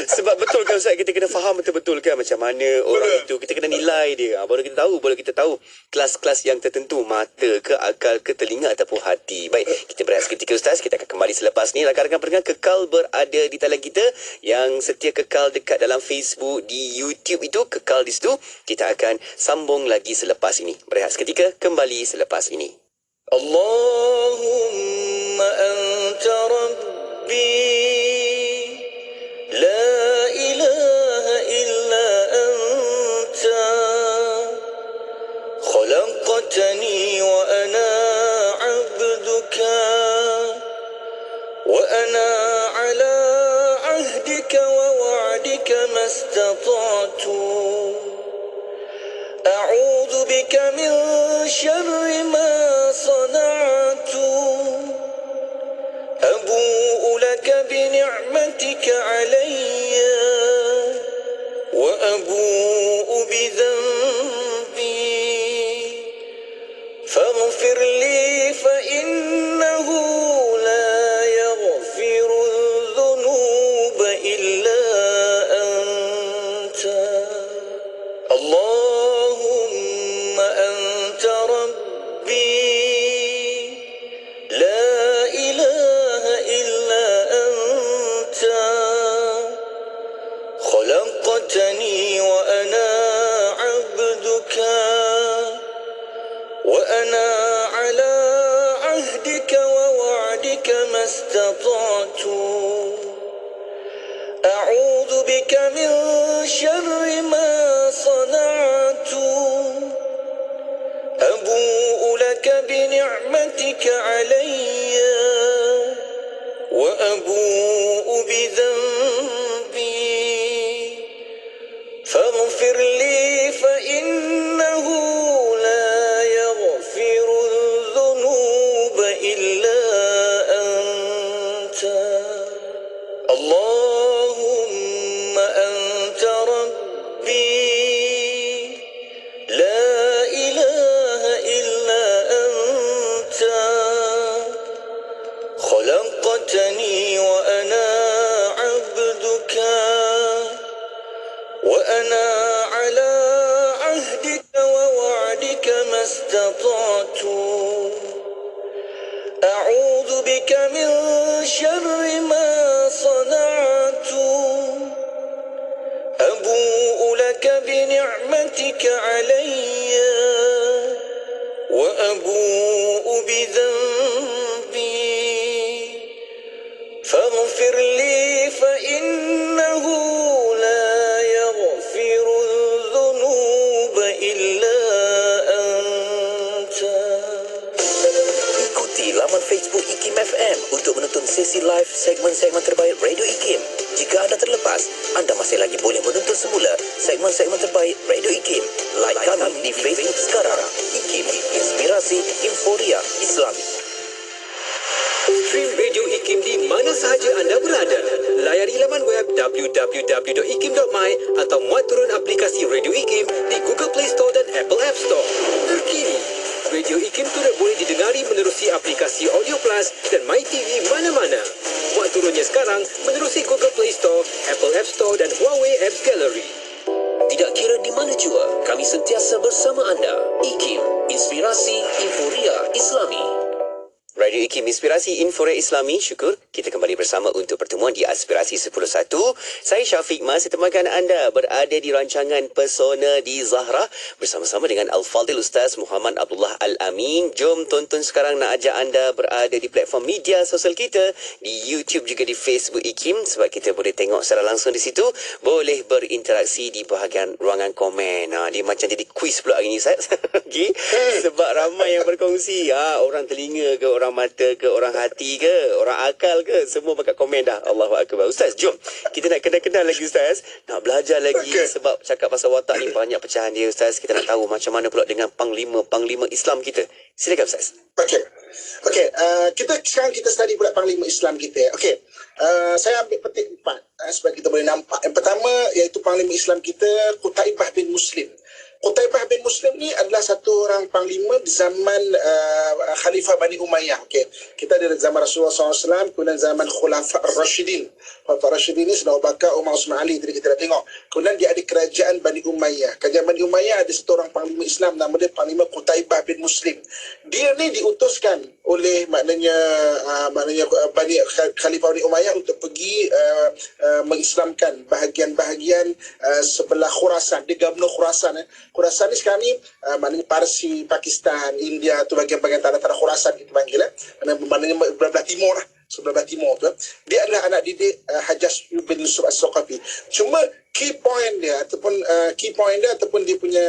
Sebab betul kan kan Ustaz, kita kena faham betul-betul kan macam mana orang itu, kita kena nilai dia. Baru kita tahu kelas-kelas yang tertentu, mata ke, akal ke, telinga ataupun hati. Baik, kita berehat seketika Ustaz, kita akan kembali selepas ni. Rakan-rakan pendengar kekal berada di talian kita, yang setia kekal dekat dalam Facebook, di YouTube itu kekal di situ. Kita akan sambung lagi selepas ini. Berehat seketika, kembali selepas ini. Allahumma anta rabbi لا إله إلا أنت خلقتني وأنا عبدك وأنا على عهدك ووعدك ما استطعت أعوذ بك من شر ما صنعت أبوء لك بنعمتك علي وأبوء بذنبي فاغفر لي فإنه لا يغفر الذنوب إلا أنت اللهم أنت ربي لا إله إلا أنت خلقتني وأنا عبدك وأنا على عهدك ووعدك ما استطعت أعوذ بك من شر ما صنعت أبوء لك بنعمتك علي وأبوء بذنبي فاغفر لي فإنه لا يغفر الذنوب إلا أنت اللهم أنت ربي لا إله إلا أنت خلقتني وأنا عبدك وأنا على عهدك ووعدك ما استطعت أعوذ بك من شر ما صنعت أبوء لك بنعمتك علي وأبوء بذنبي فاغفر لي فإنه لا يغفر الذنوب إلا أنت. Ikuti laman Facebook IKIM FM untuk menonton sesi live segmen-segmen terbaik Radio IKIM. Jika anda terlepas, anda masih lagi boleh menonton semula segmen-segmen terbaik Radio IKIM. Like kami di Facebook sekarang. IKIM, Inspirasi Inforia Islami. Stream Radio IKIM di mana sahaja anda berada. Layari laman web www.ikim.my atau muat turun aplikasi Radio IKIM di Google Play Store dan Apple App Store. Terkini, Radio IKIM turut boleh didengari menerusi aplikasi Audio Plus dan MyTV mana-mana. Muat turunnya sekarang menerusi Google Play Store, Apple App Store dan Huawei Apps Gallery. Tidak kira di mana jua, kami sentiasa bersama anda. IKIM, Inspirasi Inforia Islami. Radio IKIM Inspirasi Inforia Islami. Syukur kita kembali bersama untuk pertemuan di Aspirasi 10.1. Saya Syafiq Mas, temakan anda berada di rancangan Pesona di Zahra bersama-sama dengan Al-Fadhil Ustaz Muhammad Abdullah Al-Amin. Jom tonton sekarang, nak ajak anda berada di platform media sosial kita, di YouTube juga di Facebook IKIM, sebab kita boleh tengok secara langsung di situ. Boleh berinteraksi di bahagian ruangan komen. Dia macam jadi quiz pula hari ni Ustaz. Okay? Sebab ramai yang berkongsi. Orang telinga ke, orang mata ke, orang hati ke, orang akal ke, semua bakat komen dah. Allahu Akbar. Ustaz, jom kita nak kenal-kenal lagi Ustaz, nak belajar lagi. Sebab cakap pasal watak ni banyak pecahan dia Ustaz. Kita nak tahu macam mana pula dengan panglima Islam kita. Silakan Ustaz. Okey, sekarang kita study pula panglima Islam kita. Okey, saya ambil petik 4 supaya kita boleh nampak. Yang pertama iaitu panglima Islam kita Qutaibah bin Muslim. Qutaibah bin Muslim ni adalah satu orang panglima di zaman Khalifah Bani Umayyah. Okey, kita ada zaman Rasulullah SAW, kemudian zaman Khulafa Ar-Rashidin. Khulafa Ar-Rashidin ni Sayyidina Abu Bakar, Umar, Utsman, Ali. Tadi kita dah tengok. Kemudian dia ada kerajaan Bani Umayyah. Kerajaan Bani Umayyah ada satu orang panglima Islam, nama dia Panglima Qutaibah bin Muslim. Dia ni diutuskan oleh maknanya Bani Khalifah Bani Umayyah untuk pergi mengislamkan bahagian-bahagian sebelah Khurasan. Dia gubernur Khurasan. Khurasan ni sekarang ni maknanya Parsi, Pakistan, India tu bahagian-bahagian tanah-tanah Khurasan kita panggil maknanya belah timur lah, sebelah timur tu. Dia adalah anak didik Hajjaj bin Yusuf As-Saqafi. Cuma key point dia ataupun dia punya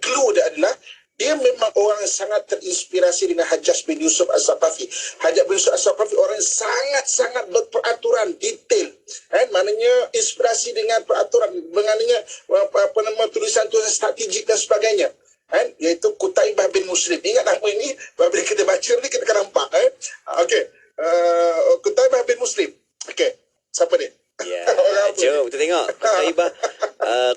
clue dia adalah dia memang orang yang sangat terinspirasi dengan Hajjaj bin Yusuf As-Saqafi. Hajjaj bin Yusuf As-Saqafi orang yang sangat-sangat berperaturan, detail. Maknanya inspirasi dengan peraturan, maknanya tulisan-tulisan strategik dan sebagainya. Iaitu Qutaibah bin Muslim. Ingat nama ini, bila kita baca ni kita akan nampak. Okey. Qutaibah bin Muslim. Okey. Siapa dia? Ya, jom kita tengok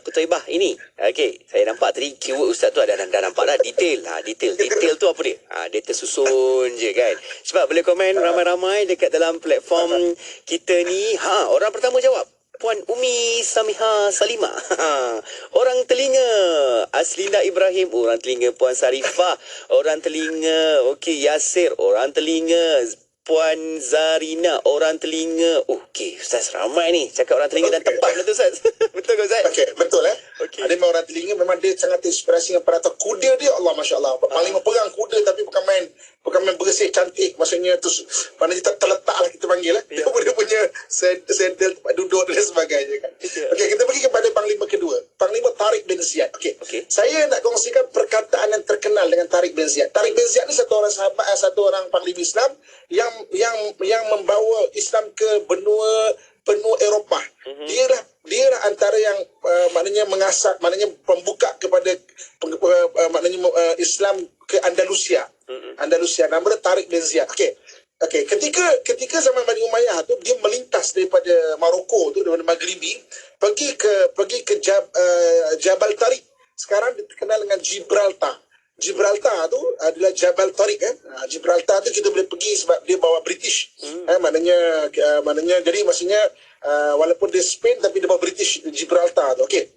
Qutaibah ini. Okey, saya nampak tadi keyword ustaz tu dah nampak dah detail. Detail tu apa dia? Dia tersusun je kan. Sebab boleh komen ramai-ramai dekat dalam platform kita ni. Orang pertama jawab Puan Umi Samiha Salimah. Orang telinga Aslinda Ibrahim. Orang telinga Puan Sarifah. Orang telinga Yasir. Orang telinga Puan Zarina. Orang telinga. Okey, Ustaz ramai ni cakap orang telinga dan tepat betul Ustaz. Betul ke Ustaz? Okey, betul Okay. Ada memang orang telinga, memang dia sangat terinspirasi dengan peraturan kuda dia. Allah, Masya Allah. Panglima perang kuda tapi bukan main bersih cantik. Maksudnya tu maknanya terletak lah kita panggil Dia punya sandal tempat duduk dan sebagainya kan. Okey, kita pergi kepada panglima kedua, Panglima Tariq bin Ziyad. Okey. Saya nak kongsikan perkataan yang terkenal dengan Tariq bin Ziyad. Tariq bin Ziyad ni satu orang sahabat, satu orang panglima Islam yang membawa Islam ke benua Eropah. Dia lah antara yang maknanya mengasah, maknanya pembuka kepada Islam ke Andalusia. Andalusia, nama dia Tariq bin Ziyad. Okey, ketika zaman Bani Umayyah tu dia melintas daripada Maroko tu, daripada Maghribi pergi ke Jabal Tariq. Sekarang dikenal dengan Gibraltar. Gibraltar tu adalah Jabal Tariq Gibraltar tu kita boleh pergi sebab dia bawa British. Maknanya jadi maksudnya walaupun dia Spain tapi dia bawa British Gibraltar tu. Okey.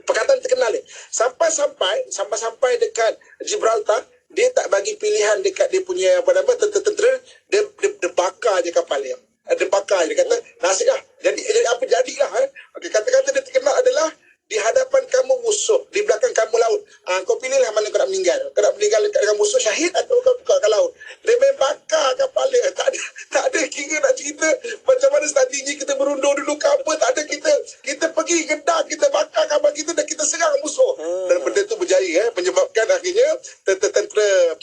Perkataan terkenal ni. Sampai dekat Gibraltar, dia tak bagi pilihan dekat dia punya tentera, dia bakar je kapal dia. Dia bakar je, dia kata nasib lah. Jadi apa jadilah. Okey, kata-kata dia terkenal adalah di hadapan kamu musuh, di belakang kamu laut. Kau pilihlah mana kau nak meninggal. Kau nak meninggal dekat musuh syahid atau kau ke laut. Dia main bakar kapal dia. Tak ada kira nak cerita macam mana strategi kita berundur dulu ke apa. Tak ada, kita pergi kedah, kita bakar kapal kita dan kita serang musuh. Dan benda tu berjaya menyebabkan akhirnya tentera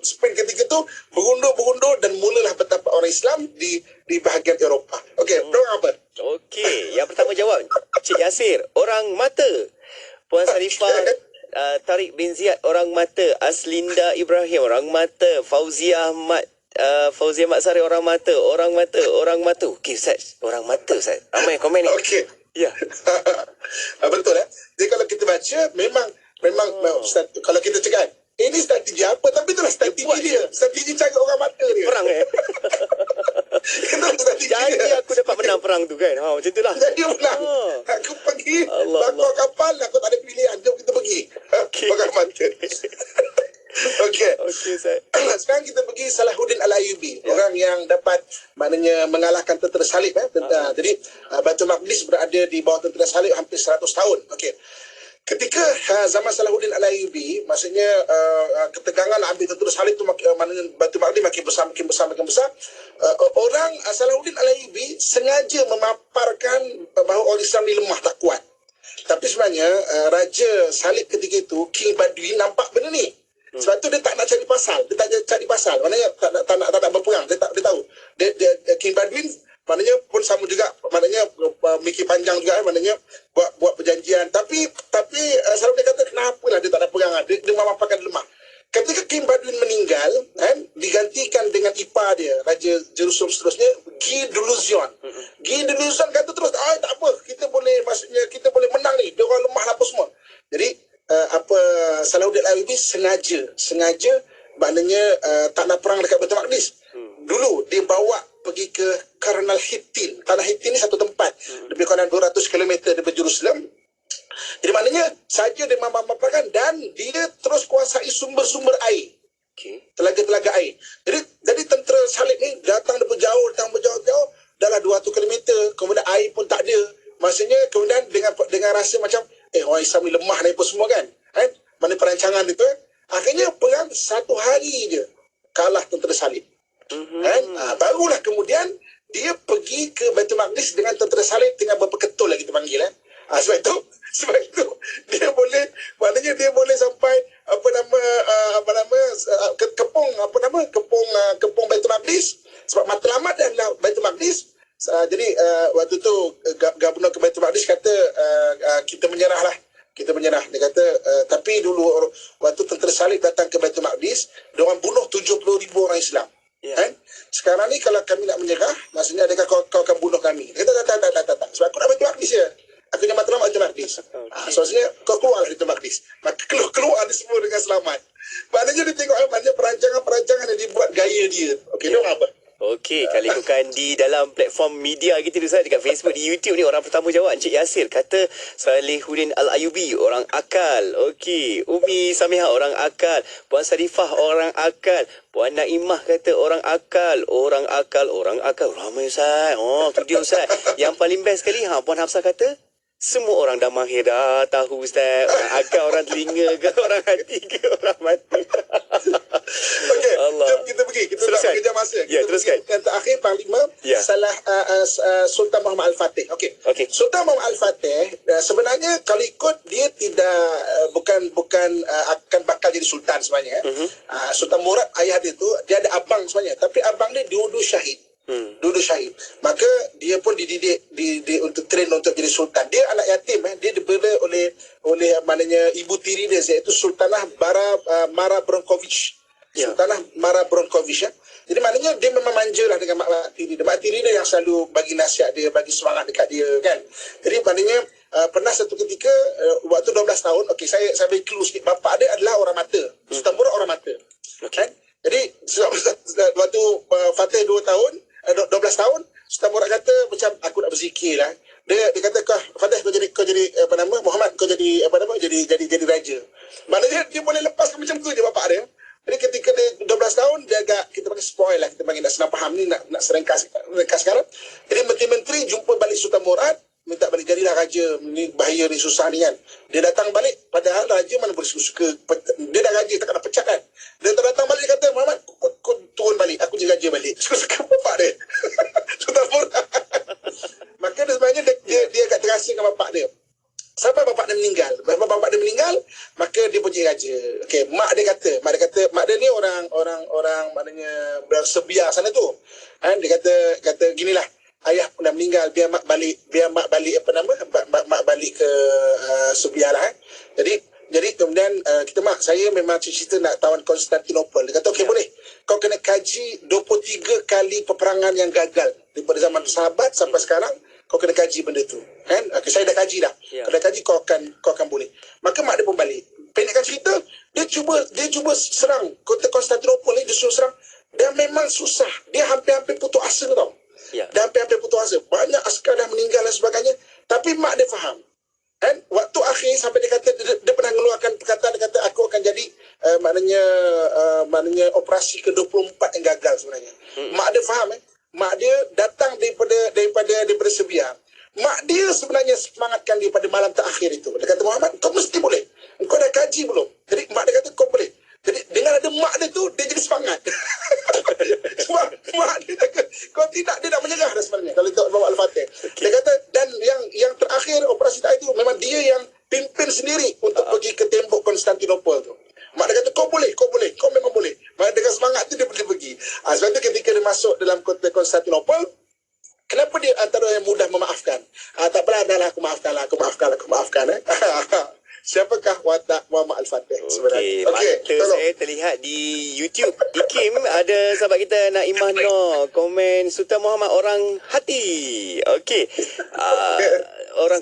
Spain ketika tu berundur dan mulalah betapa orang Islam di bahagian Eropah. Okey, perang apa? Okey, yang pertama jawab Cik Yasir, orang mata. Puan Sarifah Tariq bin Ziyad, orang mata. Aslinda Ibrahim, orang mata. Fauzia Ahmad Sari, orang mata. Okey Ustaz, orang mata Ustaz. Ramai komen ni. Okey. Ya. Betul Jadi kalau kita baca memang Ustaz, kalau kita cakap ini strategi apa, tapi itulah strategi dia. Strategi cari orang mata dia. Perang Itulah strategi Jadi dia. aku dapat menang perang tu kan. Macam tu lah. Jadi menang. Aku pergi bakar kapal, aku tak ada pilihan. Jom kita pergi. Bakar mata. Okey, Ustaz. Sekarang kita pergi Salahuddin Al-Ayyubi, orang yang dapat maknanya mengalahkan tentera Salib. Jadi Baitul Maqdis berada di bawah tentera Salib hampir 100 tahun. Okey. Ketika zaman Salahuddin Al-Ayyubi, maksudnya ketegangan ambil tentera Salib tu, maknanya Baitul Maqdis makin besar. Orang Salahuddin Al-Ayyubi sengaja memaparkan bahawa orang Islam ni lemah, tak kuat. Tapi sebenarnya Raja Salib ketika itu, King Badwin, nampak benda ni. Sebab tu dia tak nak cari pasal. Maknanya tak nak berperang. Dia tahu. Dia King Badwin maknanya pun sama juga, maknanya mikir panjang juga, maknanya buat perjanjian. Tapi Salahuddin kata kenapalah dia tak nak perang. Dia memaparkan lemah. ketika King Badwin meninggal, kan, digantikan dengan ipar dia, Raja Jerusalem seterusnya, Guy de Luzion. Guy de Luzion kata terus, tak apa, kita boleh, maksudnya kita boleh menang ni, dia orang lemah lah apa semua. Jadi Salahuddin Al-Ayyubi sengaja maknanya tak nak perang dekat Baitul Maqdis. Dulu dia bawa pergi ke Karnal Hittin. Tanah Hittin ni satu tempat, lebih kurang 200 km daripada Jerusalem. Jadi maknanya saja dia memaparkan, dan dia terus kuasai sumber-sumber air. Telaga-telaga air. Jadi tentera salib ni datang berjauh, dalam 200 km, kemudian air pun tak ada. Maksudnya kemudian dengan rasa macam orang Islam ni lemah ni apa semua kan. Mana perancangan itu. Akhirnya perang 1 hari je kalah tentera salib. Barulah kemudian dia pergi ke Baitul Maqdis dengan tentera salib tengah berpeketul lah kita panggil. Sebab itu dia boleh, maknanya dia boleh sampai kepung Baitul Maqdis, sebab matlamat adalah Baitul Maqdis. Jadi waktu tu gubernur ke Baitul Maqdis kata kita menyerah. Dia kata tapi dulu waktu tentera salib datang ke Baitul Maqdis, dia orang bunuh 70,000 orang Islam. Sekarang ni kalau kami nak menyerah, maksudnya adakah kau akan bunuh kami? Dia kata tak. Sebab aku nak Baitul Maqdis je. Aku punya matlamat Baitul Maqdis. Maksudnya kau keluar dari Baitul Maqdis. Maka keluar dia semua dengan selamat. Maknanya dia tengok maknanya perancangan yang dibuat gaya dia. Okey, dia orang apa? Okey, kali ikutkan di dalam platform media kita Ustaz, dekat Facebook, di YouTube ni, orang pertama jawab Encik Yasir kata Salahuddin Al-Ayyubi orang akal. Okey, Umi Samihah orang akal, Puan Sarifah orang akal, Puan Naimah kata orang akal. Ramai Ustaz. Tu dia Ustaz. Yang paling best sekali Puan Hafsah kata semua orang dah mahir dah tahu Ustaz. Orang akal, orang telinga ke, orang hati ke, orang mati. Okey, jom kita pergi. Kita tak kejar masa. Ya, teruskan. Yang terakhir Panglima Sultan Muhammad Al-Fatih. Okey. Sultan Muhammad Al-Fatih sebenarnya kalau ikut dia tidak bukan akan bakal jadi sultan sebenarnya. Sultan Murad ayah dia tu, dia ada abang sebenarnya, tapi abang dia dulu syahid. Maka dia pun dididik untuk train untuk jadi sultan. Dia anak yatim, dia dibela oleh maknanya ibu tiri dia, iaitu Sultanah Mara Bronkovich. Sultanah Mara Bronkovich. Jadi maknanya dia memang manjalah dengan mak tiri dia. Mak tiri dia yang selalu bagi nasihat dia, bagi semangat dekat dia kan. Jadi maknanya pernah satu ketika waktu 12 tahun, okey, saya bagi clue sikit. Bapa dia adalah orang mata. Sultan Murad orang mata. Okey. Jadi waktu Fatih 12 tahun, Sultan Murad kata macam aku nak berzikir lah. Dia kata Fatih kau jadi Muhammad kau jadi jadi raja. Maknanya dia boleh lepaskan macam tu je bapak dia. Jadi ketika dia 12 tahun, dia agak, kita panggil spoil lah, kita panggil nak senang faham ni, nak serengkas sekarang. Jadi menteri-menteri jumpa balik Sultan Murad, minta balik, jadilah raja, ni bahaya ni, susah ni kan. Dia datang balik, padahal raja mana boleh suka, dia dah raja, tak nak pecat kan. Dia datang balik, dia kata, Muhammad, kau turun balik, aku jadi raja balik. Suka bapak dia. Sultan Murad. Maka dia sebenarnya, dia agak terasa dengan bapak dia. Sampai bapak dia meninggal. Maka dia pun jadi raja. Okey, mak dia kata ni orang maknanya Serbia sana tu. Dia kata ginilah, ayah pun dah meninggal, biar mak balik mak balik ke Serbia lah. Jadi kemudian kita saya memang cita-cita nak tawan Konstantinopel. Dia kata okey, boleh. Kau kena kaji 23 kali peperangan yang gagal daripada zaman sahabat sampai sekarang. Kau kena kaji benda tu kan. Okay, saya dah kaji dah. Kau dah kaji, kau akan boleh. Maka mak dia pun balik. Pendekkan cerita, dia cuba serang kota Konstantinopel ni, dia cuba serang, dan memang susah. Dia hampir-hampir putus asa tau. Dia hampir putus asa. Banyak askar dah meninggal dan sebagainya. Tapi mak dia faham. Kan? Waktu akhir sampai dia kata, dia pernah mengeluarkan perkataan, dia kata aku akan jadi maknanya operasi ke-24 yang gagal sebenarnya. Mak dia faham mak dia datang daripada Serbia. Mak dia sebenarnya semangatkan dia pada malam terakhir itu. Dia kata, Muhammad, kau mesti boleh. Kau dah kaji belum? Jadi mak dia kata kau boleh. Jadi dengan ada mak dia tu, dia jadi semangat. Sebab mak dia kata, kau tidak, dia nak menyerah dah sebenarnya. Kalau tengok Bapak Al-Fatih. Dia kata, dan yang terakhir operasi terakhir itu memang dia yang pimpin sendiri untuk pergi ke tembok Konstantinopel tu. Mak dia kata, kau memang boleh. Mak dengan semangat tu dia boleh pergi. Sebab tu ketika dia masuk dalam kota Konstantinopel, kenapa dia antara yang mudah memaafkan? Tak apalah, dah lah, aku maafkan. siapakah watak Muhammad Al-Fatih sebenarnya. Okey, tolong. saya terlihat di YouTube Ikim ada sahabat kita Naimah Noor komen Sultan Muhammad orang hati. Okey. Orang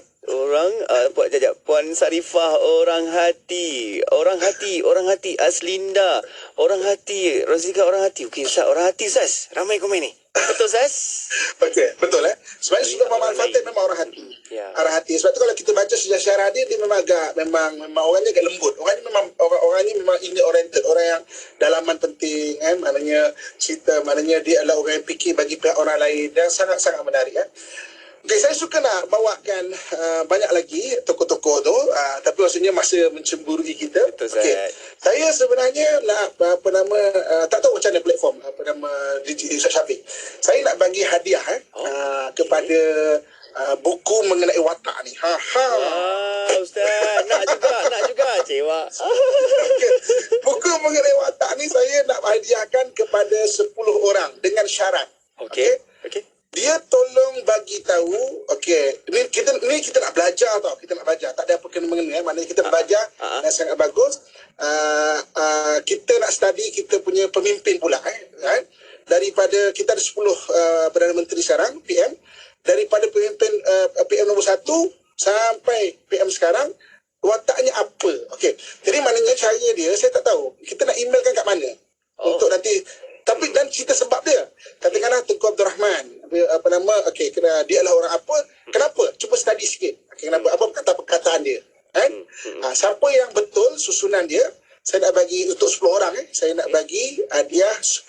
Puan Sarifah orang hati Aslinda orang hati, Rozika orang hati. Okey Ustaz, orang hati Ustaz, ramai komen ni. Betul Ustaz? Okey, betul sebenarnya Sultan Muhammad Al-Fatih memang orang hati. Ya. Orang hati. Sebab tu kalau kita baca sejarah dia memang orangnya agak lembut. Orangnya memang orangnya memang ini oriented, orang yang dalaman penting kan, maknanya cerita, maknanya dia adalah orang yang fikir bagi pihak orang lain dan sangat-sangat menarik kan. Okay, saya suka nak bawakan banyak lagi tokoh-tokoh tu, tapi maksudnya masa mencemburui kita. Okey. Saya sebenarnya nak tak tahu macam mana platform DJ Ustaz Syafiq. Saya nak bagi hadiah kepada buku mengenai watak ni. Ustaz, nak juga cewa. Okay. Buku mengenai watak ni saya nak hadiahkan kepada 10 orang dengan syarat. Okey. Dia tolong bagi tahu, ni kita nak belajar tau, kita nak belajar, tak ada apa kena-mengena, maknanya kita belajar dan sangat bagus. Kita nak study kita punya pemimpin pula kan? Daripada kita ada 10 Perdana Menteri sekarang, PM, daripada pemimpin PM nombor 1 sampai PM sekarang, wataknya apa. Okey. Jadi maknanya cara dia saya tak tahu. Kita nak emailkan kat mana untuk nanti. Tapi dan cerita sebab dia. Katakanlah Tengku Abdul Rahman, dia adalah orang apa? Kenapa? Cuba study sikit. Kenapa? Apa perkataan dia? Kan? Siapa yang betul susunan dia? Saya nak bagi untuk 10 orang saya nak bagi hadiah 10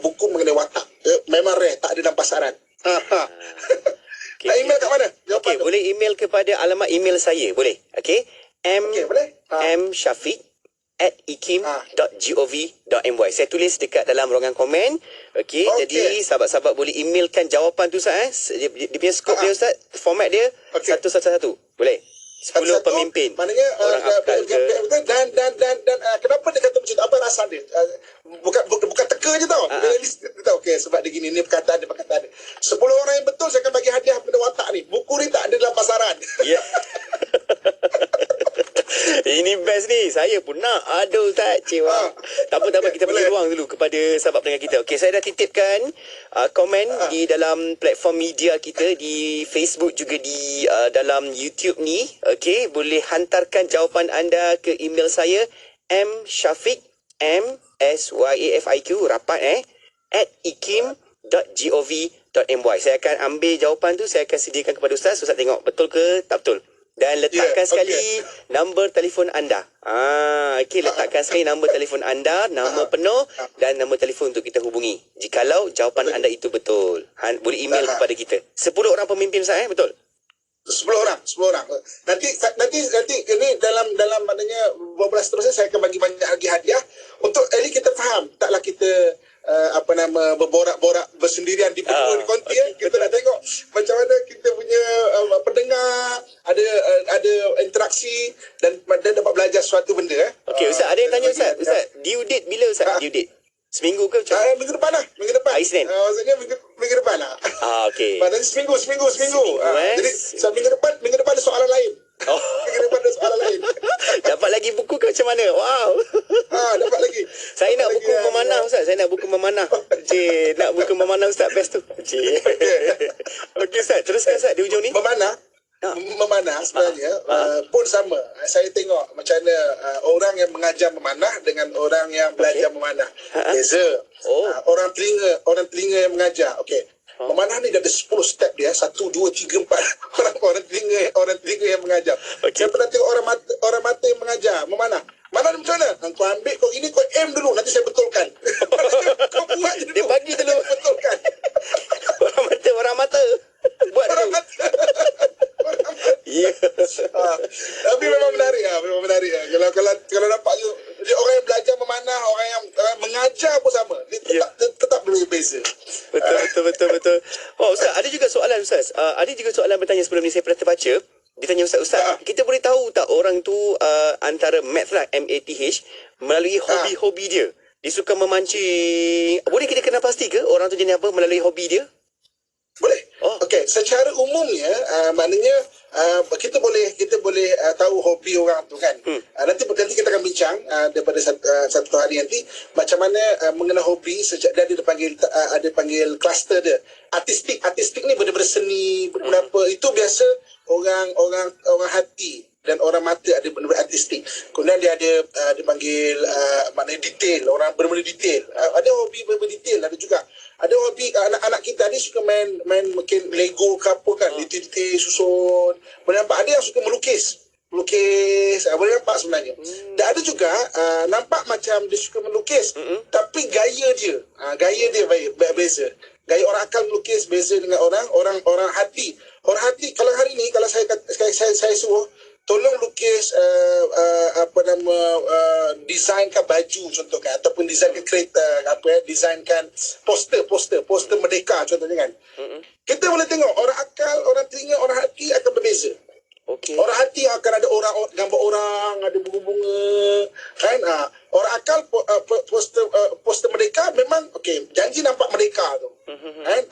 buku mengenai watak. Memang rare, tak ada dalam pasaran. Okay. Nak email kat mana? Okey, boleh email kepada alamat email saya, boleh? Okey. Boleh? m.shafiq@ikim.gov.my. Saya tulis dekat dalam ruangan komen. Okey, jadi sahabat-sahabat boleh emailkan jawapan tu Ustaz. Dia punya skop dia Ustaz, format dia satu-satu. Boleh? 10 pemimpin. Maknanya orang akal ke dan kenapa dia kata macam tu? Apa rasa dia? Bukan teka je tau. Dia list tahu sebab dia gini, ni perkataan dia. 10 orang yang betul saya akan bagi hadiah pada watak ni. Buku ni tak ada dalam pasaran. Ya. Ini best ni. Saya pun nak. Aduh Ustaz, cewa. Tak apa, kita bagi ruang dulu kepada sahabat pendengar kita. Okey, saya dah titipkan komen di dalam platform media kita, di Facebook juga di dalam YouTube ni. Okey, boleh hantarkan jawapan anda ke email saya msyafiq msyafiq rapat @ikim.gov.my. Saya akan ambil jawapan tu, saya akan sediakan kepada Ustaz. Ustaz tengok betul ke tak betul. Dan letakkan sekali nombor telefon anda. Okey, letakkan sekali nombor telefon anda, nama penuh dan nombor telefon untuk kita hubungi. Jikalau jawapan anda itu betul, boleh email kepada kita. 10 orang pemimpin Ustaz, betul? 10 orang. Nanti ini dalam maknanya beberapa seterusnya saya akan bagi banyak lagi hadiah untuk kita faham. Taklah kita berborak-borak bersendirian di berdua di konti. Kita nak tengok macam mana kita punya pendengar ada interaksi dan dapat belajar suatu benda. Okey Ustaz, ada yang tanya Ustaz, due date bila Ustaz? Due date seminggu ke macam? Minggu depan lah. Hari Isnin. Maksudnya minggu depan lah. Okey. Pada seminggu. Jadi minggu depan ada soalan lain. Minggu depan ada soalan lain. Dapat lagi buku ke macam mana? Wow. Dapat lagi. Saya nak buku memanah Ustaz. Saya nak buku memanah. Nak buku memanah Ustaz, best tu. Okey Ustaz, teruskan Ustaz di ujung ni. Memanah sebenarnya pun sama. Saya tengok macam mana orang yang mengajar memanah dengan orang yang belajar memanah. Beza. Orang telinga yang mengajar. Okey. Memanah ni dia ada 10 step dia. 1, 2, 3, 4. Orang telinga yang mengajar. Saya pernah tengok orang mata yang mengajar memanah. Mana ni macam mana? Kau ambil, kau ini, kau aim dulu. Nanti saya betulkan. Kau buat je dulu. Dia bagi dulu. Betulkan. Orang mata. Buat orang dulu. mata. Ya. Tapi memang menarik Kalau nampak dia orang yang belajar memanah, orang yang mengajar pun sama. Dia tetap berbeza. Betul. Oh Ustaz, ada juga soalan Ustaz. Ada juga soalan bertanya sebelum ni, saya pernah terbaca. Dia tanya Ustaz, kita boleh tahu tak orang tu antara math lah, MATH, melalui hobi-hobi dia. Dia suka memancing. Boleh kita kenal pasti ke orang tu jenis apa melalui hobi dia? Boleh. Okey. secara umumnya maknanya kita boleh tahu hobi orang tu kan. Nanti kita akan bincang daripada satu hari nanti macam mana mengenal hobi sejak dia ada panggil kluster dia. Artistik ni benda-benda seni, benda apa itu biasa orang hati dan orang mata ada benda-benda artistik. Kemudian dia ada dipanggil maknanya detail, orang benar-benar detail. Ada hobi benar-benar detail, ada juga. Ada hobi anak-anak kita ni suka main mungkin Lego ke apa kan, detail susun. Boleh nampak ada yang suka melukis, boleh nampak sebenarnya. Dan ada juga nampak macam dia suka melukis, tapi gaya dia beza. Gaya orang akal melukis beza dengan orang hati. Orang hati kalau hari ni kalau saya suruh tolong lukis desainkan baju contohnya ataupun desainkan kereta desainkan poster merdeka contohnya kan. Kita boleh tengok orang akal, orang telinga, orang hati akan berbeza. Orang hati akan ada gambar orang, ada bunga-bunga kan. Orang akal poster merdeka memang janji nampak merdeka tu kan.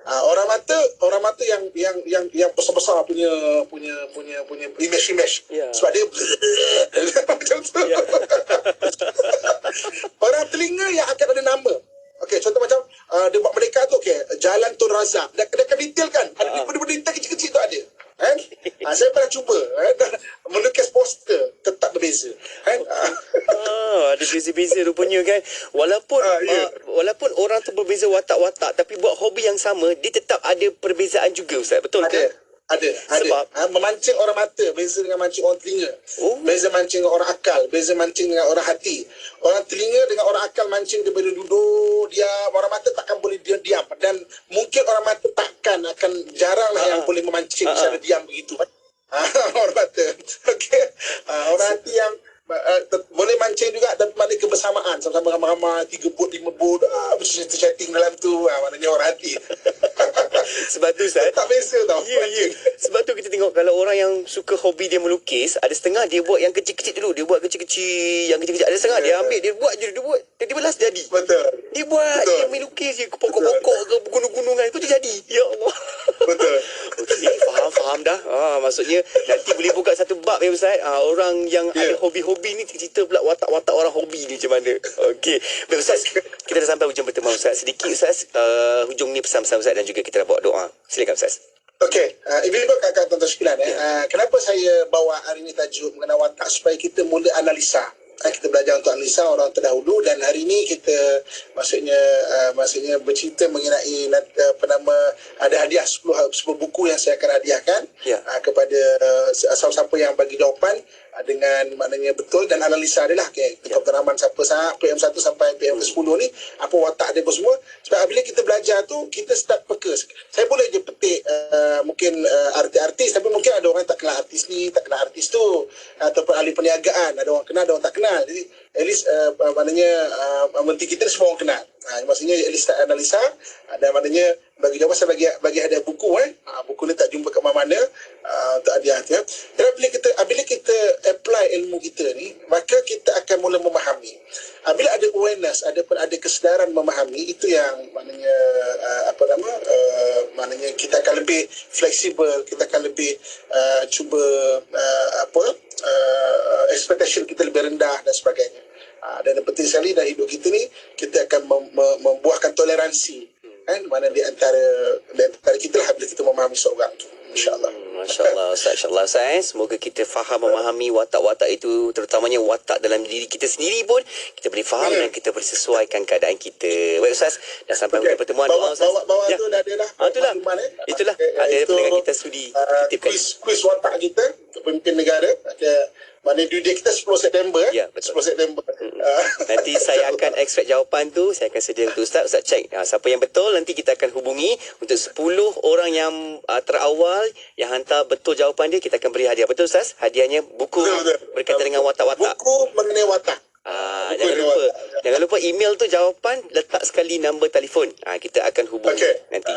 Orang mata yang besar-besar punya image sebab dia macam tu. Orang telinga yang akan ada nama. Contoh macam dia buat merdeka tu Jalan Tun Razak. Dia akan detail kan. Ada benda-benda detail kecil-kecil tu ada. Kan? Saya pernah cuba melukis poster, tetap berbeza kan. Ada beza-beza rupanya kan. Walaupun orang tu berbeza watak-watak, tapi buat hobi yang sama, dia tetap ada perbezaan juga, Ustaz. Betul ke? Ada. Memancing orang mata beza dengan mancing orang telinga. Beza mancing dengan orang akal, beza mancing dengan orang hati. Orang telinga dengan orang akal mancing dia boleh duduk diam, orang mata takkan boleh diam. Dan mungkin orang mata takkan akan jaranglah yang boleh memancing secara diam begitu. Orang mata. Orang hati yang boleh mancing juga, tapi maknanya kebersamaan sama-sama ramai-ramai 3 bot 5 bot chatting dalam tu, maknanya orang hati. Sebab tu Ustaz, tak biasa tau. Ya. Sebab tu kita tengok kalau orang yang suka hobi dia melukis, ada setengah dia buat yang kecil-kecil dulu, dia buat kecil-kecil, yang kecil-kecil, ada setengah dia ambil, dia buat tiba-tiba last jadi. Betul. Dia buat dia melukis je ke pokok-pokok ke gunung-gunungan, itu dia jadi. Ya Allah. Betul. Okey, faham dah. Maksudnya nanti boleh buka satu bab ya Ustaz. Orang yang ada hobi-hobi ni cerita pula watak-watak orang hobi ni macam mana. Okey. Baik Ustaz, kita dah sampai hujung pertemuan Ustaz. Sedikit Ustaz, hujung ni pesan-pesan Ustaz dan juga kita dah bawa doa. Silakan Ustaz. Okey, ibu-ibu kakak tuan-tuan sekalian, kenapa saya bawa hari ini tajuk mengenai watak supaya kita mula analisa. Kita belajar untuk analisa orang terdahulu, dan hari ini kita maksudnya bercerita mengenai ada hadiah 10 buku yang saya akan hadiahkan kepada siapa-siapa yang bagi jawapan dengan maknanya betul dan analisa dia lah. Pengalaman siapa PM1 sampai PM10 ni, apa watak dia semua. Sebab bila kita belajar tu, kita start peka. Saya boleh je petik mungkin artis, tapi mungkin ada orang tak kenal artis ni, tak kenal artis tu, ataupun ahli perniagaan, ada orang kenal, ada orang tak kenal. Jadi at least maknanya menti kita semua orang kenal. Maksudnya at least tak analisa, dan maknanya bagi jawapan saya bagi hadiah buku. Buku ni tak jumpa kat mana-mana untuk hadiah tu. Dan bila kita apply ilmu kita ni, maka kita akan mula memahami. Bila ada awareness, ada kesedaran memahami, itu yang maknanya maknanya kita akan lebih fleksibel, kita akan lebih cuba expectation kita lebih rendah dan sebagainya. Dan yang penting sekali dalam hidup kita ni, kita akan membuahkan toleransi kan, mana di antara kita lah bila kita memahami seorang tu, insya-Allah. Masya-Allah Ustaz, insya-Allah Ustaz. Semoga kita faham memahami watak-watak itu, terutamanya watak dalam diri kita sendiri pun kita boleh faham dan kita boleh sesuaikan keadaan kita. Baik Ustaz, dah sampai hujung pertemuan. Bawah tu dah ada dah. Itulah. Itulah. Ada pendengar kita sudi titipkan kuis watak kita untuk pemimpin negara. Mana due date kita 10 September. Ya, betul. 10 September. Nanti saya akan extract jawapan tu, saya akan sedia untuk Ustaz cek siapa yang betul. Nanti kita akan hubungi untuk 10 orang yang terawal yang hantar betul jawapan dia, kita akan beri hadiah. Betul Ustaz? Hadiahnya buku berkaitan dengan watak-watak. Buku mengenai watak. Jangan lupa email tu jawapan, letak sekali nombor telefon. Kita akan hubungi nanti.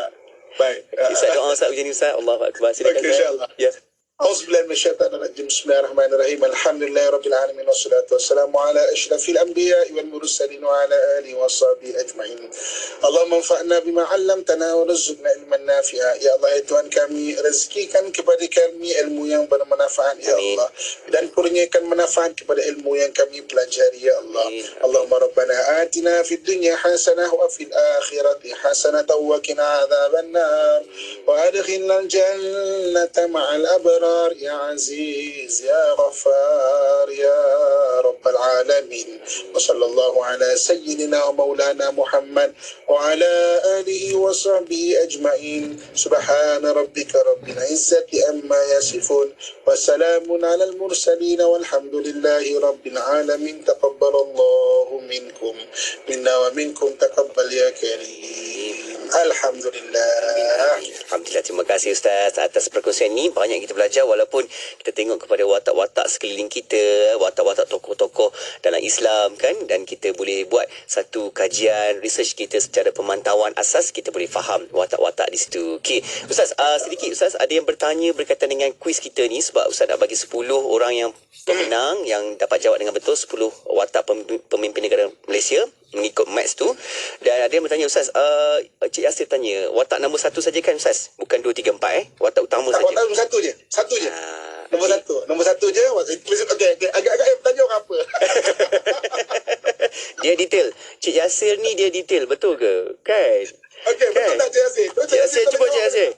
Baik. Ustaz, doa Ustaz macam ni Ustaz. Allahu akbar. Silakan Ustaz. InsyaAllah. Ya. Auzubillahi minasyaitonirrajim. Bismillahirrahmanirrahim. Alhamdulillahirabbil alamin wassalatu wassalamu ala asyrafil anbiya'i wal mursalin wa ala alihi washabihi ajmain. Allahumma anfa'na bima 'allamtana wa rizqna ilman nafi'a. Ya Allah, ya Tuhan kami, rezekikan kepada kami ilmu yang bermanfaat ya Allah, dan kurniakan manfaat kepada ilmu yang kami pelajari ya Allah. Allahumma rabbana atina fid dunya hasanah wa fil akhirati hasanah wa qina adzaban nar wa adkhilna al-jannata ma'al abrar ya aziz ya ghafar ya rabbal alamin. Wa sallallahu ala sayyidina wa maulana Muhammad wa ala alihi wa sahbihi ajma'in. Subhana rabbika rabbil izzati amma yasifun wa salamun ala al-mursalin walhamdulillahi rabbil alamin. Taqabbalallahu minkum minna wa minkum taqabbal ya karim. Alhamdulillah. Alhamdulillah, terima kasih Ustaz atas perkongsian ni. Banyak kita belajar walaupun kita tengok kepada watak-watak sekeliling kita, watak-watak tokoh-tokoh dalam Islam kan, dan kita boleh buat satu kajian research kita secara pemantauan asas, kita boleh faham watak-watak di situ. Okey, Ustaz, sedikit Ustaz ada yang bertanya berkaitan dengan kuis kita ni, sebab Ustaz nak bagi 10 orang yang pemenang yang dapat jawab dengan betul 10 watak pemimpin negara Malaysia mengikut match tu. Dan ada yang bertanya, Ustaz, Cik Yasir tanya, watak nombor 1 saja kan Ustaz? Bukan 2, 3, 4 watak utama saja. Watak nombor 1 je. Satu je. Nombor 1. Nombor 1 je. Okey. Agak-agak bertanya orang apa? Dia detail. Cik Yasir ni dia detail, betul ke? Kan? Okey, betul tak Cik Yasir? Cik Yasir, cuba Cik Yasir.